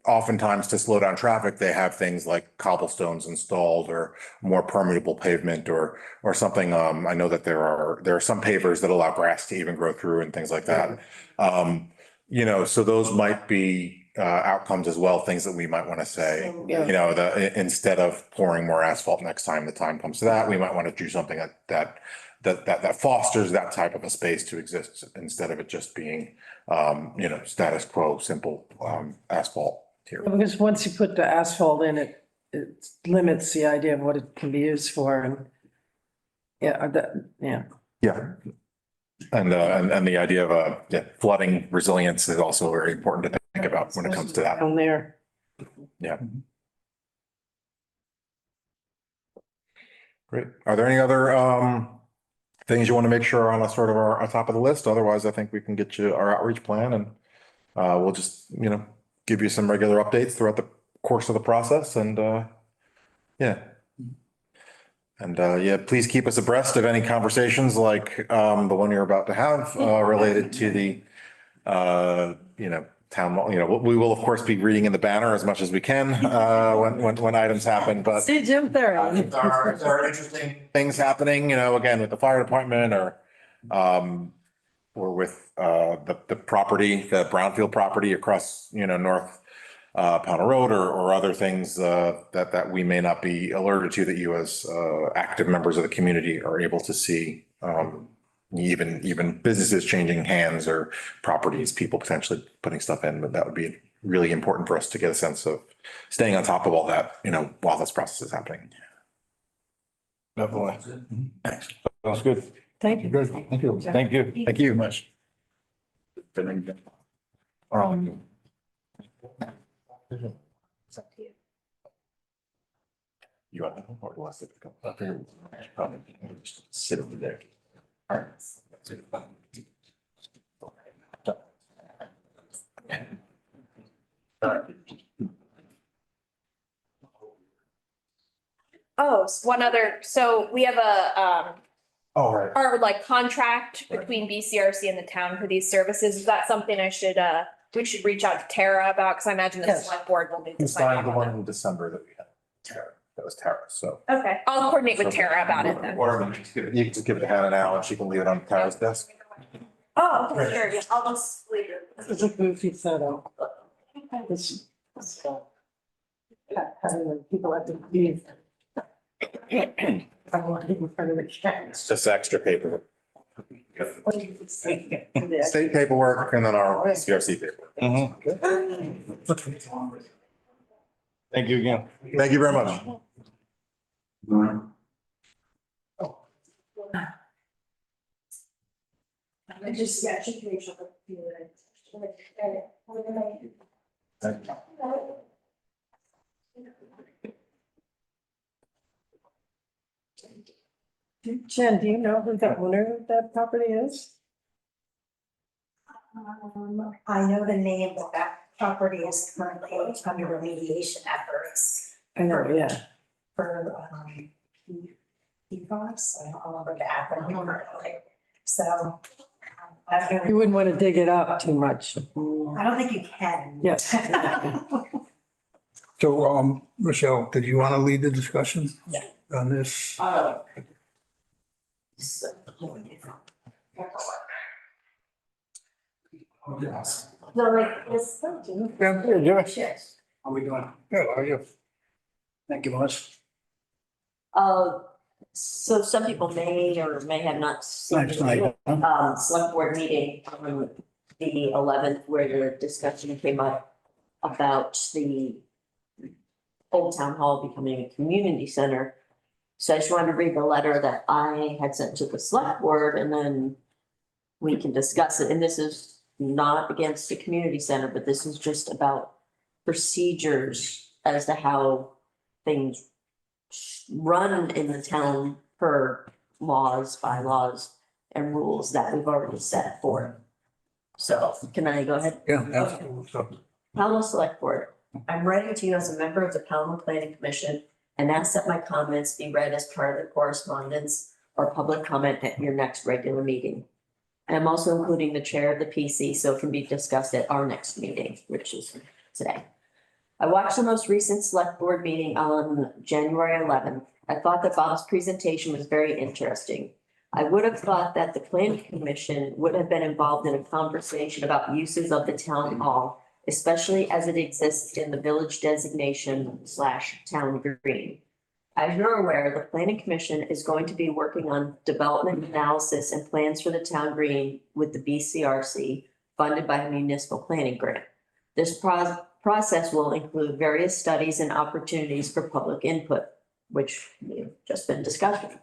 oftentimes to slow down traffic, they have things like cobblestones installed or more permeable pavement or something. I know that there are some pavers that allow grass to even grow through and things like that. So those might be outcomes as well, things that we might want to say, instead of pouring more asphalt next time the time comes to that, we might want to do something that fosters that type of a space to exist instead of it just being, status quo, simple asphalt here. Because once you put the asphalt in, it limits the idea of what it can be used for and Yeah. And the idea of flooding resilience is also very important to think about when it comes to that. down there. Yeah. Great. Are there any other things you want to make sure are on a sort of our top of the list? Otherwise, I think we can get you our outreach plan and we'll just, give you some regular updates throughout the course of the process and yeah. And please keep us abreast of any conversations like the one you're about to have related to the town. We will of course be reading in the banner as much as we can when items happen. But See Jim there. there are interesting things happening. Again with the fire department or with the property, the brownfield property across North Pownell Road or other things that we may not be alerted to that you as active members of the community are able to see. Even businesses changing hands or properties, people potentially putting stuff in, but that would be really important for us to get a sense of staying on top of all that, while this process is happening. Definitely. Sounds good. Thank you. Good, thank you. Thank you. Thank you much. You want to or do I sit to come up here? Probably just sit over there. All right. Oh, one other, so we have All right. our contract between BCRC and the town for these services. Is that something we should reach out to Tara about? Cause I imagine the Yes. select board will need You to sign signed the off one on in December that we had. Tara. That was Tara, so. it. Okay, I'll coordinate with Tara about it then. Or you can just give it to Hannah now and she can leave it on Tara's desk. Oh, okay, sure, yeah, I'll just leave it. It's a goofy setup. It's, people have to leave. I want to in front of the camera. It's just extra paper. State paperwork and then our CRC paperwork. Thank you again. Thank you very much. Just, yeah, just make sure that. Jen, do you know who the owner of that property is? I know the name, but that property is currently under remediation efforts I know, yeah. for, PFAS, I don't remember the acronym currently. So, I don't know. You wouldn't want to dig it up too much. I don't think you can. Yes. So, Michelle, did you want to lead the discussion? Yeah. On this? So like this. Yeah, good, yeah. Yes. How we doing? Good, how are you? Thank you, Melissa. So some people may or may have not seen Nice night, huh? select board meeting on the 11th where the discussion came up about the Old Town Hall becoming a community center. So I just wanted to read the letter that I had sent to the select board and then we can discuss it. And this is not against the community center, but this is just about procedures as to how things run in the town per laws, bylaws, and rules that we've already set for. So can I go ahead? Yeah, absolutely. So, Pownell Select Board, I'm writing to you as a member of the Pownell Planning Commission and ask that my comments be read as part of the correspondence or public comment at your next regular meeting. I'm also including the chair of the PC so it can be discussed at our next meeting, which is today. I watched the most recent select board meeting on January 11th. I thought that Bob's presentation was very interesting. I would have thought that the planning commission would have been involved in a conversation about uses of the town hall, especially as it exists in the village designation / town green. As you're aware, the planning commission is going to be working on development analysis and plans for the town green with the BCRC funded by a municipal planning grant. This process will include various studies and opportunities for public input, which we've just been discussing.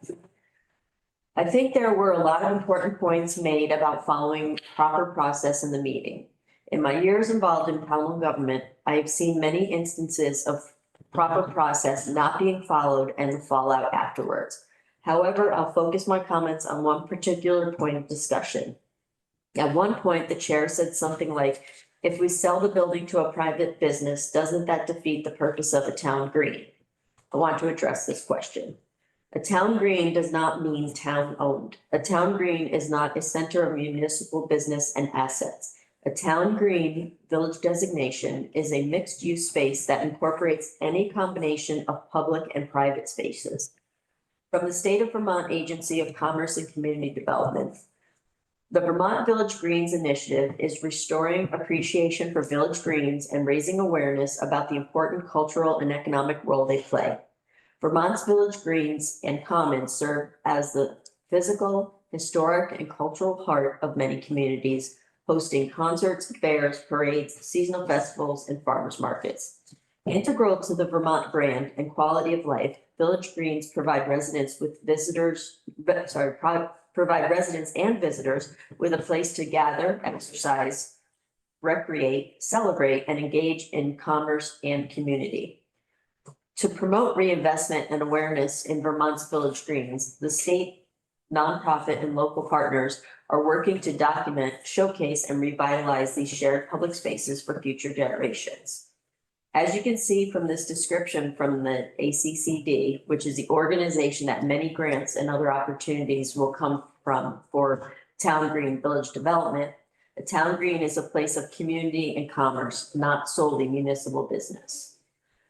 I think there were a lot of important points made about following proper process in the meeting. In my years involved in Pownell government, I have seen many instances of proper process not being followed and the fallout afterwards. However, I'll focus my comments on one particular point of discussion. At one point, the chair said something like, if we sell the building to a private business, doesn't that defeat the purpose of a town green? I want to address this question. A town green does not mean town owned. A town green is not a center of municipal business and assets. A town green village designation is a mixed use space that incorporates any combination of public and private spaces. From the State of Vermont Agency of Commerce and Community Development, the Vermont Village Greens Initiative is restoring appreciation for village greens and raising awareness about the important cultural and economic role they play. Vermont's village greens and commons serve as the physical, historic, and cultural heart of many communities, hosting concerts, fairs, parades, seasonal festivals, and farmers markets. Integral to the Vermont brand and quality of life, village greens provide residents and visitors with a place to gather, exercise, recreate, celebrate, and engage in commerce and community. To promote reinvestment and awareness in Vermont's village greens, the state, nonprofit, and local partners are working to document, showcase, and revitalize these shared public spaces for future generations. As you can see from this description from the ACCD, which is the organization that many grants and other opportunities will come from for town green village development, a town green is a place of community and commerce, not solely municipal business.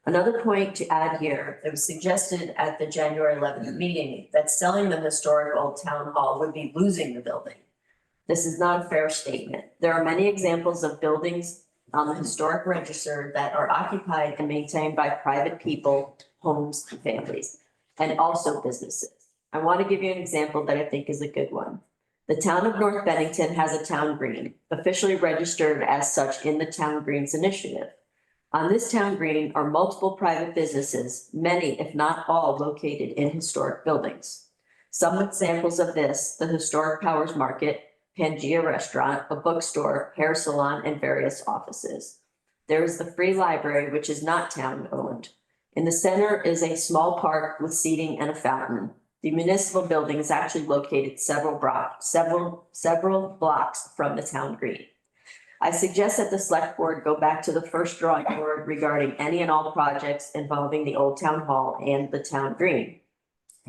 Another point to add here, it was suggested at the January 11th meeting that selling the historic old town hall would be losing the building. This is not a fair statement. There are many examples of buildings on the historic register that are occupied and maintained by private people, homes, and families, and also businesses. I want to give you an example that I think is a good one. The town of North Bennington has a town green, officially registered as such in the Town Greens Initiative. On this town green are multiple private businesses, many, if not all, located in historic buildings. Some examples of this, the Historic Powers Market, Pangea Restaurant, a bookstore, hair salon, and various offices. There is the free library, which is not town-owned. In the center is a small park with seating and a fountain. The municipal building is actually located several blocks from the town green. I suggest that the select board go back to the first drawing board regarding any and all projects involving the old town hall and the town green.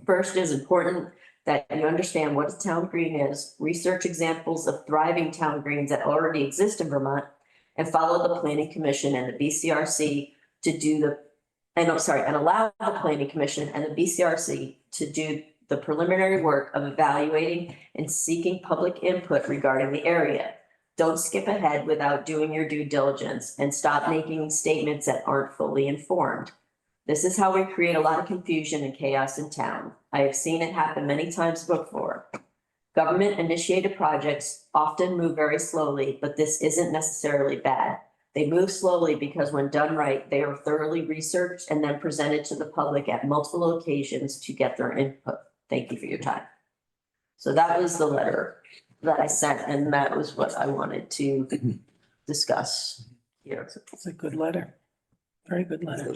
First, it is important that you understand what a town green is, research examples of thriving town greens that already exist in Vermont, and follow the planning commission and the BCRC to do and allow the planning commission and the BCRC to do the preliminary work of evaluating and seeking public input regarding the area. Don't skip ahead without doing your due diligence and stop making statements that aren't fully informed. This is how we create a lot of confusion and chaos in town. I have seen it happen many times before. Government initiated projects often move very slowly, but this isn't necessarily bad. They move slowly because when done right, they are thoroughly researched and then presented to the public at multiple occasions to get their input. Thank you for your time. So that was the letter that I sent, and that was what I wanted to discuss here. It's a good letter. Very good letter.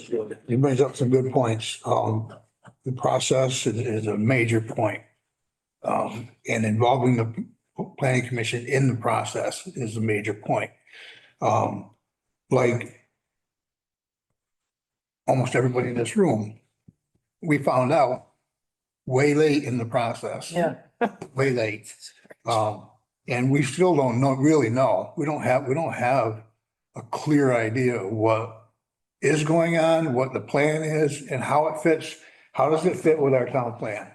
He brings up some good points. The process is a major point. And involving the planning commission in the process is a major point. Like almost everybody in this room, we found out way late in the process. Yeah. Way late. And we still don't really know. We don't have a clear idea of what is going on, what the plan is, and how it fits. How does it fit with our town plan?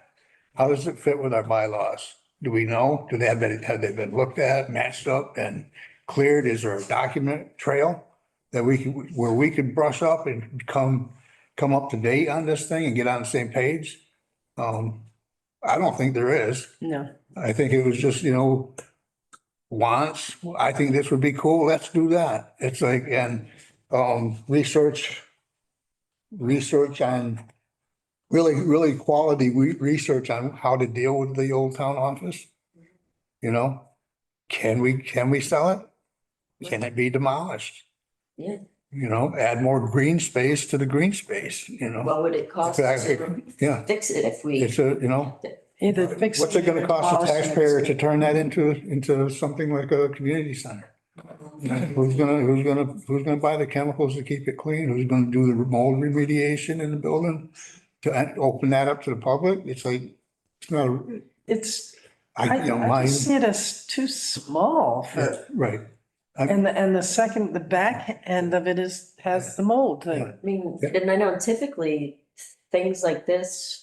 How does it fit with our bylaws? Do we know? Have they been looked at, matched up and cleared? Is there a document trail that where we could brush up and come up to date on this thing and get on the same page? I don't think there is. No. I think it was just, wants, I think this would be cool, let's do that. It's like, and research on, really quality research on how to deal with the old town office. Can we sell it? Can it be demolished? Yeah. Add more green space to the green space, What would it cost to Yeah, fix it if we? it's a, Either fix. what's it gonna cost the demolish it. taxpayer to turn that into something like a community center? Who's gonna buy the chemicals to keep it clean? Who's gonna do the mold remediation in the building? To open that up to the public? It's like, it's not, It's, I I just see it as too small for, right. and the back end of it has the mold thing. I mean, and I know typically things like this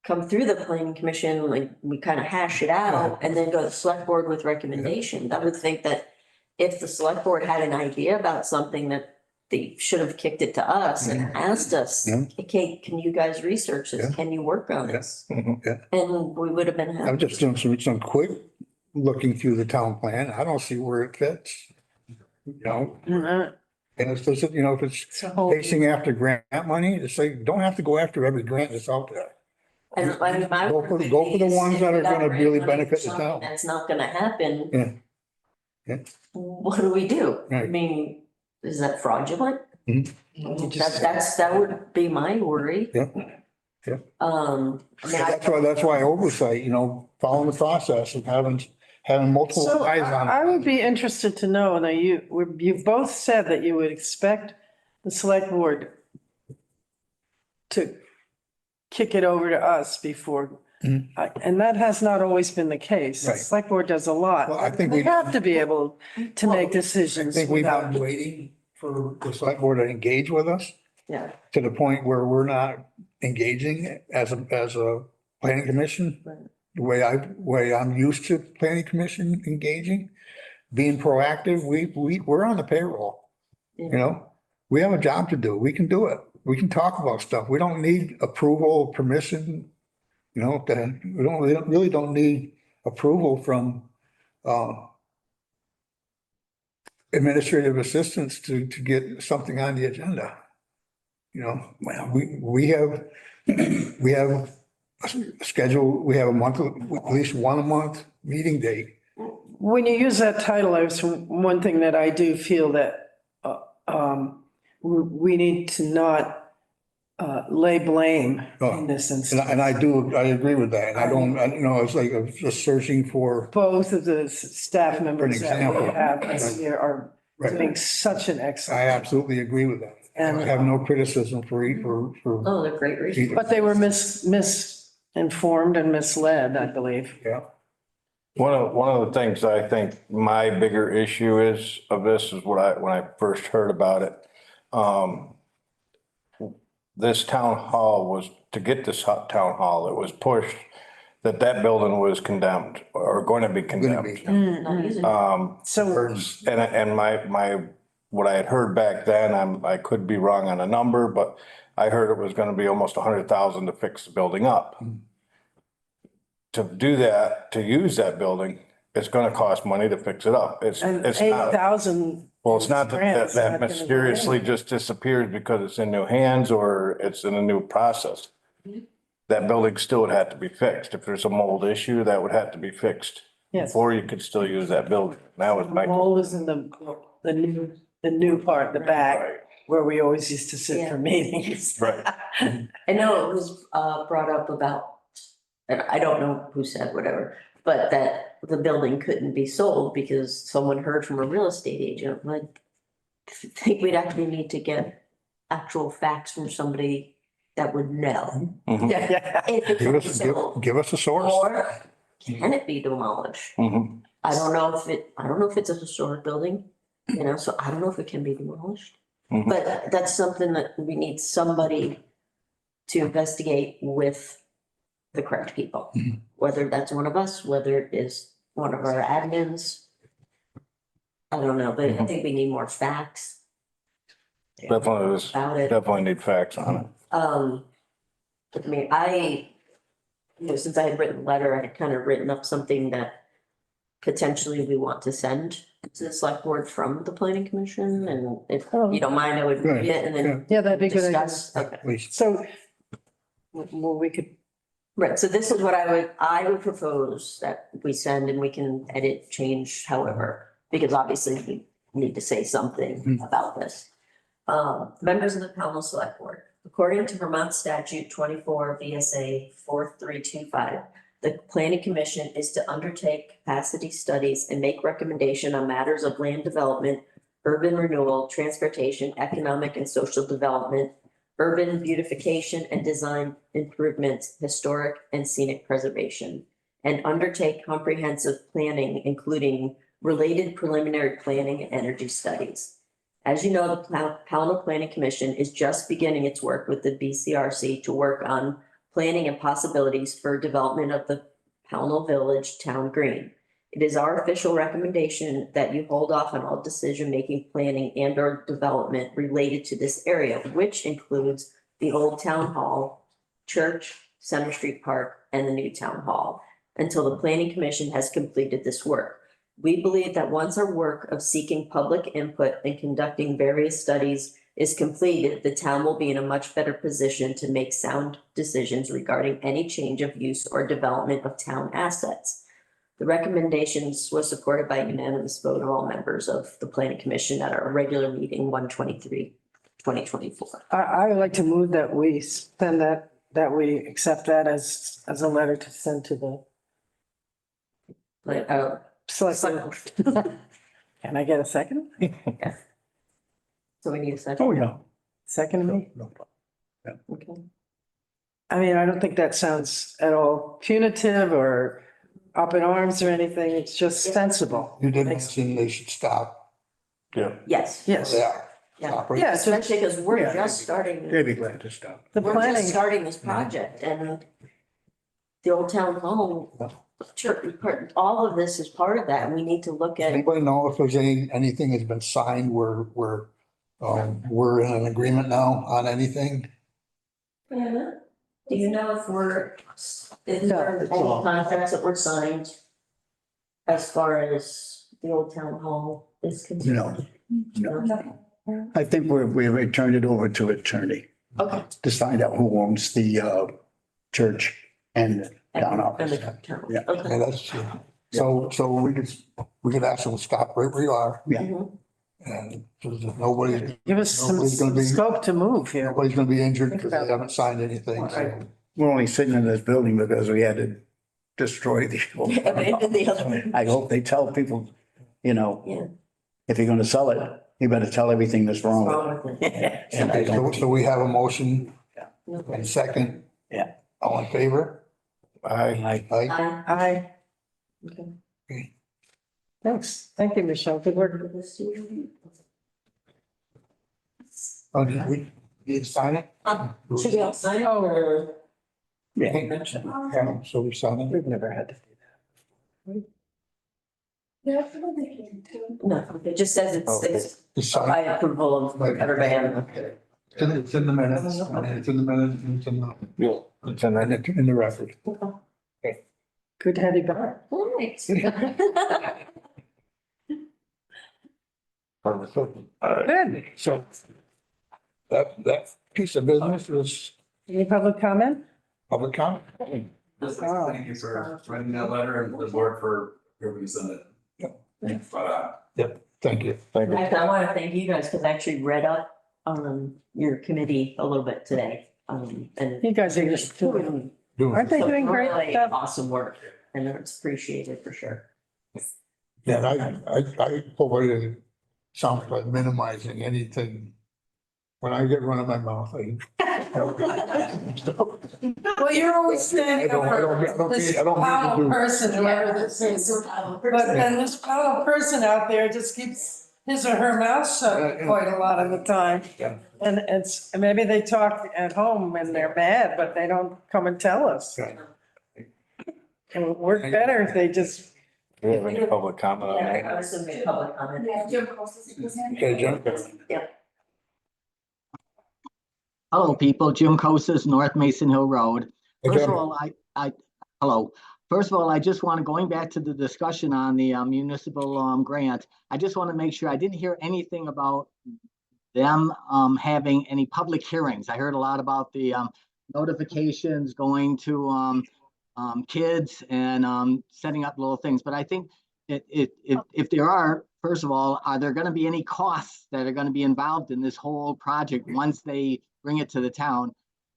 come through the planning commission, like we kind of hash it out and then go to the select board with recommendations. I would think that if the select board had an idea about something that they should have kicked it to us and asked us, Yeah. okay, can you guys research this? Yeah. Can you work on Yeah. this? Yeah. And we would have been I'm happy. just doing some quick looking through the town plan. I don't see where it fits. Mhm. And it's just, if it's It's a whole, chasing after grant money, it's like, don't have to go after every grant that's out there. And I mean, my. Go for the ones that are gonna really benefit the town. That's not gonna happen. Yeah. Yeah. What do we do? I Right. mean, is that fraudulent? Mhm. That would be my worry. Yeah. Yeah. I mean, That's why oversight, following the process and having multiple so eyes on it. I would be interested to know, now you both said that you would expect the select board to kick it over to us before, Mhm. and that has not always been the case. The Right. select board does a lot. Well, I think They we- have to be able to make I decisions think we've without. been waiting for the select board to engage with us yeah, to the point where we're not engaging as a planning commission. Right. The way I'm used to planning commission engaging, being proactive, we're on the payroll. We have a job to do. We can do it. We can talk about stuff. We don't need approval, permission. Then we really don't need approval from administrative assistants to get something on the agenda. Well, we have schedule, we have a month, at least 1 month meeting date. When you use that title, there's one thing that I do feel that we need to not lay blame in this instance. And I agree with that. And I don't, it's like, I was just searching for, Both of the staff members that we example. have this year are Right. doing such an I excellent. absolutely agree with that. And- I have no criticism for, Oh, they're great reasons. But they were misinformed and misled, I believe. yeah. One of the things I think my bigger issue is of this is when I first heard about it. This town hall was, to get this town hall, it was pushed that building was condemned or going to be condemned. Not using it. So And my, what I had heard back then, I could be wrong on a number, but I heard it was gonna be almost 100,000 to fix the building up. To do that, to use that building, it's gonna cost money to fix it up. It's and not, 8,000. well, it's not grants, that not gonna- mysteriously just disappears because it's in new hands or it's in a new process. That building still would have to be fixed. If there's a mold issue, that would have to be fixed. Yes. Before you could still use that building. That was my. Mold is in the new part, the back, where we always used to sit for meetings. Right. I know it was brought up about, and I don't know who said whatever, but that the building couldn't be sold because someone heard from a real estate agent. Like, I think we'd actually need to get actual facts from somebody that would know. Mhm. Yeah. If it Give can be us, sold, give us a source. or can it be demolished? Mhm. I don't know if it's a historic building, so I don't know if it can be demolished. Mhm. But that's something that we need somebody to investigate with the correct people. Whether that's one of us, whether it is one of our admins. I don't know, but I think we need more facts about it. Definitely need facts on it. I mean, since I had written a letter, I had kind of written up something that potentially we want to send to the select board from the planning commission, and if you don't mind, I would read it and then Yeah, that'd be a good. idea. discuss. Okay. Please. So, well, we could, Right, so this is what I would propose that we send, and we can edit, change however, because obviously we need to say something about this. Members of the Pownell Select Board, according to Vermont Statute 24 VSA 4325, the planning commission is to undertake capacity studies and make recommendation on matters of land development, urban renewal, transportation, economic and social development, urban beautification and design improvements, historic and scenic preservation, and undertake comprehensive planning, including related preliminary planning and energy studies. As you know, the Pownell Planning Commission is just beginning its work with the BCRC to work on planning and possibilities for development of the Pownell Village Town Green. It is our official recommendation that you hold off on all decision-making, planning, and or development related to this area, which includes the old town hall, church, Center Street Park, and the new town hall, until the planning commission has completed this work. We believe that once our work of seeking public input and conducting various studies is completed, the town will be in a much better position to make sound decisions regarding any change of use or development of town assets. The recommendations was supported by unanimous vote of all members of the planning commission at our regular meeting 1/23/2024. I would like to move that we send that we accept that as a letter to send to the select. Can I get a second? So we need a second. Oh, yeah. Second me? No problem. Okay. I mean, I don't think that sounds at all punitive or up in arms or anything. It's just sensible. You did mention they should stop. Yeah. Yes. Yes. Yeah. Yeah. Stop right Yeah, there. so Especially because we're Yeah. just starting. They'd be glad to stop. the We're just planning, starting this project, and the old town hall, church, all of this is part of that, and we need to look Does at. anybody know if there's anything has been signed where we're in an agreement now on anything? Do you know if there any contracts that were signed as far as the old town hall is concerned? No. I think we turned it over to attorney Okay, to find out who owns the church and the town And office. the town. Yeah. Okay. Yeah, that's true. So we could ask them to stop right where you are. Yeah. Mhm. And so that nobody's, Give us some Nobody's gonna be- scope to move here. nobody's gonna be injured because they haven't signed anything. So We're only sitting in this building because we had to destroy the old. Abandon the other. I hope they tell people, you know, Yeah. if you're gonna sell it, you better tell everything that's wrong with it. Wrong with it. And I don't- So we have a motion Okay. and second. Yeah. All in favor? I, Aye. Aye. Aye. Okay. Thanks. Thank you, Michelle. Good work. Oh, did we need to sign it? Should we all sign it or? yeah. Yeah, so we sign it. We've never had to do Yeah, I feel like they can too. No, it just says it's Just by sign it. approval of everybody. It's in the minutes. It's in the minutes. It's in the, It's in that. in the record. that. Good to have you back. Right. Good. So that piece of business is Any public comment? public comment. Just Oh. thank you for writing that letter and the board for approving it. Yep, thank you. Thank you. I want to thank you guys because I actually read up on your committee a little bit today. And You guys are just doing, Doing- aren't they doing great really stuff? awesome work and it's appreciated for sure. Yeah, I hope I didn't sound like minimizing anything. When I get run in my mouth, I. Well, you're always standing up I don't for mean this to fellow do- person, whoever this is. But then this fellow person out there just keeps his or her mouth shut quite a lot of the time. Yeah. And it's, maybe they talk at home when they're mad, but they don't come and tell us. Right. It would work better if they just, Do you have any public comment on Yeah, that? I was gonna make public comment. Yeah, Jim Costas is his name. Okay, Jim. Hello, people. Jim Costas, North Mason Hill Road. First of all, hello. First of all, I just want to, going back to the discussion on the municipal grant, I just want to make sure, I didn't hear anything about them having any public hearings. I heard a lot about the notifications going to kids and setting up little things, but I think if there are, first of all, are there going to be any costs that are going to be involved in this whole project once they bring it to the town?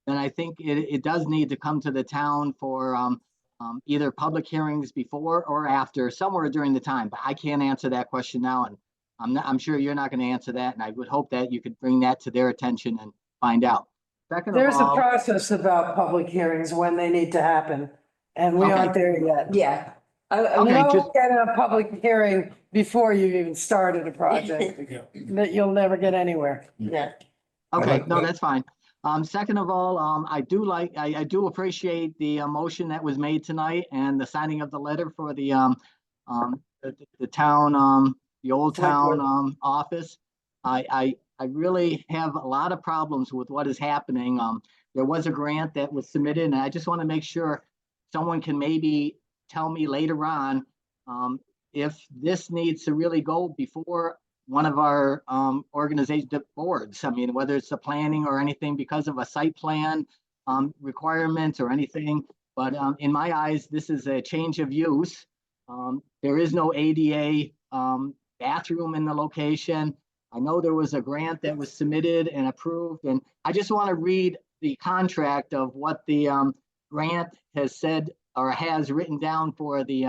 Then I think it does need to come to the town for either public hearings before or after, somewhere during the time, but I can't answer that question now, and I'm sure you're not going to answer that, and I would hope that you could bring that to their attention and find out. Second of there's a all, process about public hearings when they need to happen, and we aren't there yet. Yeah. You Okay, don't just- get a public hearing before you even started a project, that you'll never get anywhere. Yeah. okay, no, that's fine. Second of all, I do appreciate the motion that was made tonight and the signing of the letter for the town, the old town, office. I really have a lot of problems with what is happening. There was a grant that was submitted, and I just want to make sure someone can maybe tell me later on, if this needs to really go before one of our organization boards. I mean, whether it's the planning or anything because of a site plan requirement or anything. But in my eyes, this is a change of use. There is no ADA bathroom in the location. I know there was a grant that was submitted and approved, and I just want to read the contract of what the grant has said or has written down for the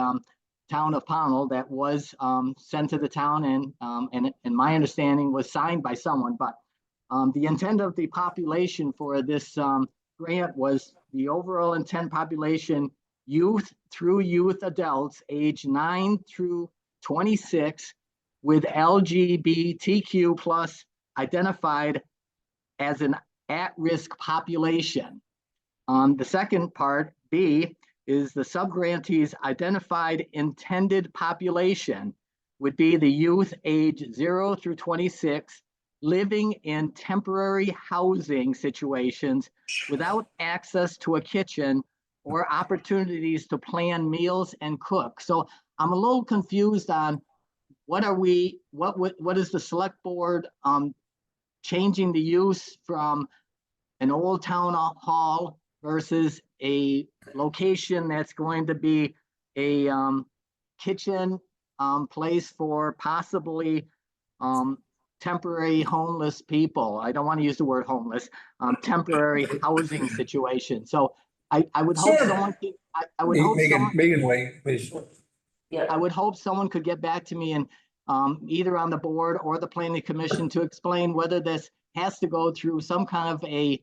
town of Pownell that was sent to the town and my understanding was signed by someone, but the intent of the population for this grant was the overall intent population, youth through youth adults age 9 through 26 with LGBTQ plus identified as an at-risk population. The second part, B, is the subgrantee's identified intended population would be the youth age 0 through 26 living in temporary housing situations without access to a kitchen or opportunities to plan meals and cook. So I'm a little confused on what is the select board changing the use from an old town hall versus a location that's going to be a kitchen place for possibly temporary homeless people. I don't want to use the word homeless, temporary housing situation. So I would hope someone could, I would hope someone. Megan, wait, please. I would hope someone could get back to me and either on the board or the planning commission to explain whether this has to go through some kind of a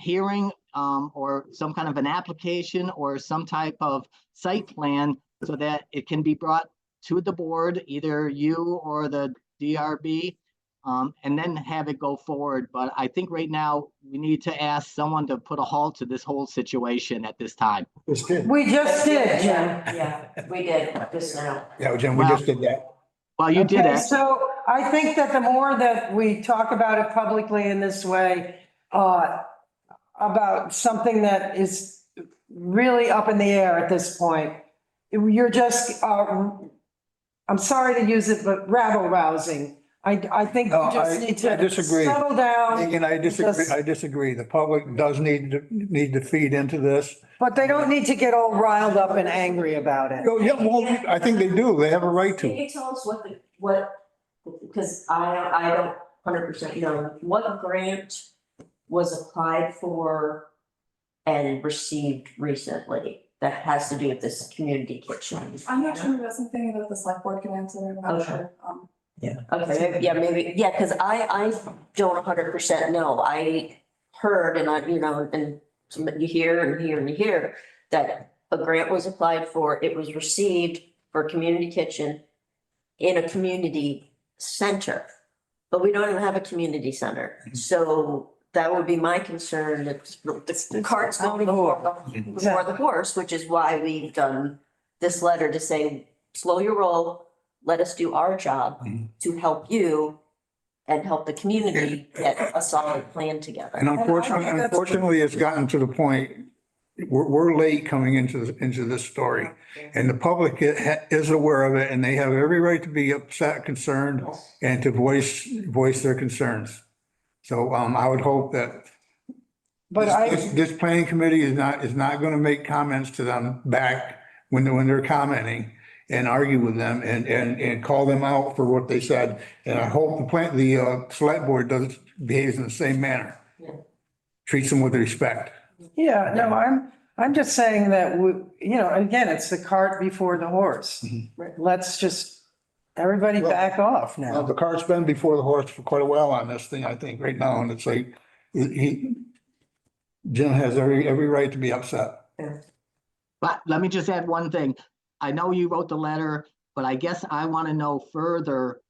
hearing or some kind of an application or some type of site plan so that it can be brought to the board, either you or the DRB, and then have it go forward. But I think right now we need to ask someone to put a halt to this whole situation at this time. We just did, Jim. Yeah, we did just now. Yeah, Jim, we just did that. Well, you did Okay, it. so I think that the more that we talk about it publicly in this way, about something that is really up in the air at this point, you're just, I'm sorry to use it, but rabble rousing. I think No, you just I need to disagree. settle down. Megan, I disagree. The public does need to feed into this. But they don't need to get all riled up and angry about it. Oh, yeah, well, I think they do. They have a right Can to. you tell us what, because I don't 100% know, what grant was applied for and received recently that has to do with this community kitchen? I'm not sure, that's something that the select board can answer, I'm not Okay. sure. Okay, yeah, maybe, yeah, because I don't 100% know. I heard and and you hear and hear and hear that a grant was applied for, it was received for a community kitchen in a community center, but we don't even have a community center. So that would be my concern, that the cart's going before the horse, which is why we've done this letter to say, slow your roll, let us do our job to help you and help the community get a solid plan together. And unfortunately, it's gotten to the point, we're late coming into this story. And the public is aware of it and they have every right to be upset, concerned, and to voice their concerns. So I would hope that this planning committee is not going to make comments to them back when they're commenting and argue with them and call them out for what they said. And I hope the select board behaves in the same manner. Treats them with respect. Yeah, no, I'm just saying that, again, it's the cart before the horse. Let's just, everybody back off Well, now. the cart's been before the horse for quite a while on this thing, I think, right now, and it's like, Jim has every right to be upset. But let me just add one thing. I know you wrote the letter, but I guess I want to know further,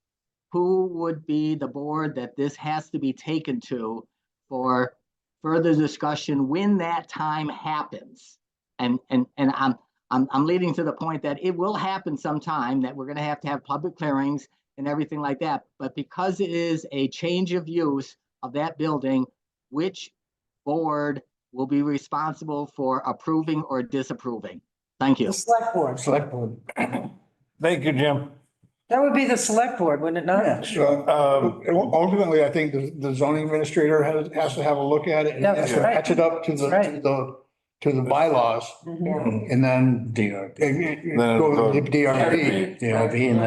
who would be the board that this has to be taken to for further discussion when that time happens? And I'm leading to the point that it will happen sometime, that we're going to have public clearings and everything like that. But because it is a change of use of that building, which board will be responsible for approving or disapproving? Thank you. The select board. Select board. Thank you, Jim. That would be the select board, wouldn't it not? Ultimately, I think the zoning administrator has to have a look at it and has to match it up to the bylaws. And then go to the DRB. DRB and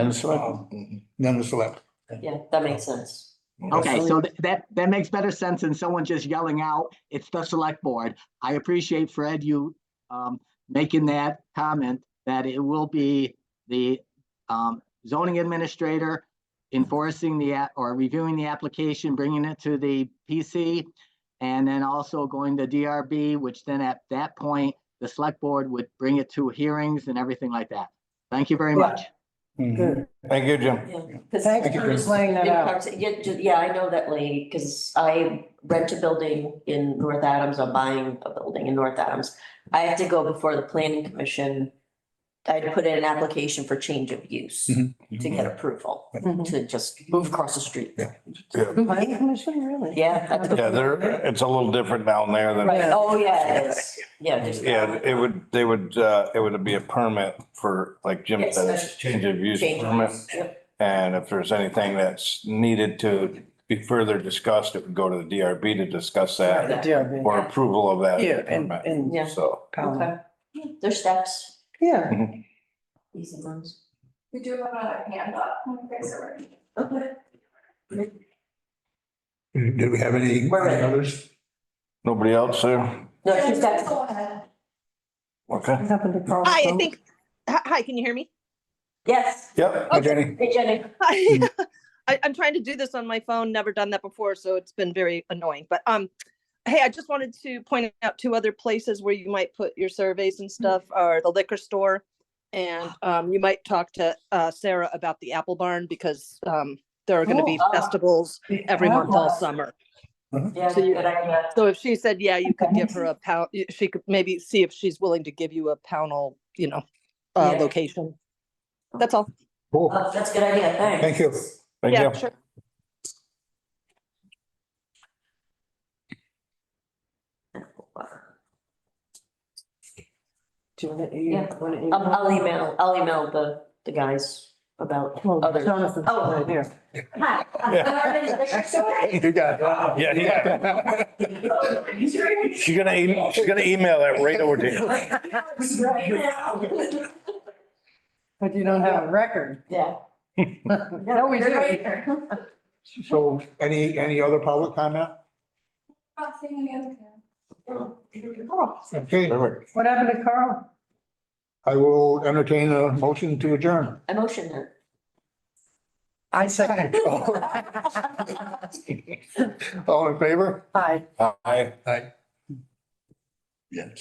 then the select. Yeah, that makes sense. Okay, so that makes better sense than someone just yelling out, it's the select board. I appreciate, Fred, you making that comment, that it will be the zoning administrator enforcing or reviewing the application, bringing it to the PC, and then also going to DRB, which then at that point, the select board would bring it to hearings and everything like that. Thank you very much. Good. Thank you, Jim. Thanks for just laying that out. Yeah, I know that lady, because I rent a building in North Adams, I'm buying a building in North Adams. I have to go before the planning commission. I had to put in an application for change of use to get approval, to just move across the street. Planning commission, really? Yeah. It's a little different down there than. Right, oh, yeah, it is. Yeah. Yeah, it would be a permit for, like Jim said, it's change of use permit. Yep. And if there's anything that's needed to be further discussed, it would go to the DRB to discuss The that DRB. or approval of that. Here in Yeah. So, Pownell. Okay. There's steps, Yeah, easy ones. We do have another hand up. Okay, so we're. Okay. Do we have any We're ready. others? nobody else there? No, she's got. Go ahead. Okay. what happened to Carl? Hi, I think, hi, can you hear me? Yes. Yep. Hi, Jenny. Hey, Jenny. Hi. I'm trying to do this on my phone, never done that before, so it's been very annoying, but, hey, I just wanted to point out two other places where you might put your surveys and stuff, are the liquor store. And, you might talk to, Sarah about the Apple Barn because, there are gonna be Oh. festivals every month all summer. Yeah, So you- good idea. So if she said, yeah, you could give her a pound, she could maybe see if she's willing to give you a Pownell, Yeah. location. That's all. Cool. That's a good idea, thanks. Thank you. Thank Yeah, you. sure. Do you want to, Yeah. want to? I'll email the guys about Well, other. Jonathan's Oh. right here. Hi. You got it. Yeah, yeah. She's gonna email that right over to you. But you don't have a record. Yeah. No, we do. So any other public comment? Not seeing any other hand. Okay, Perfect. What happened to Carl? I will entertain a motion to adjourn. I motion her. I second. All in favor? Hi. Aye. Aye. Yes.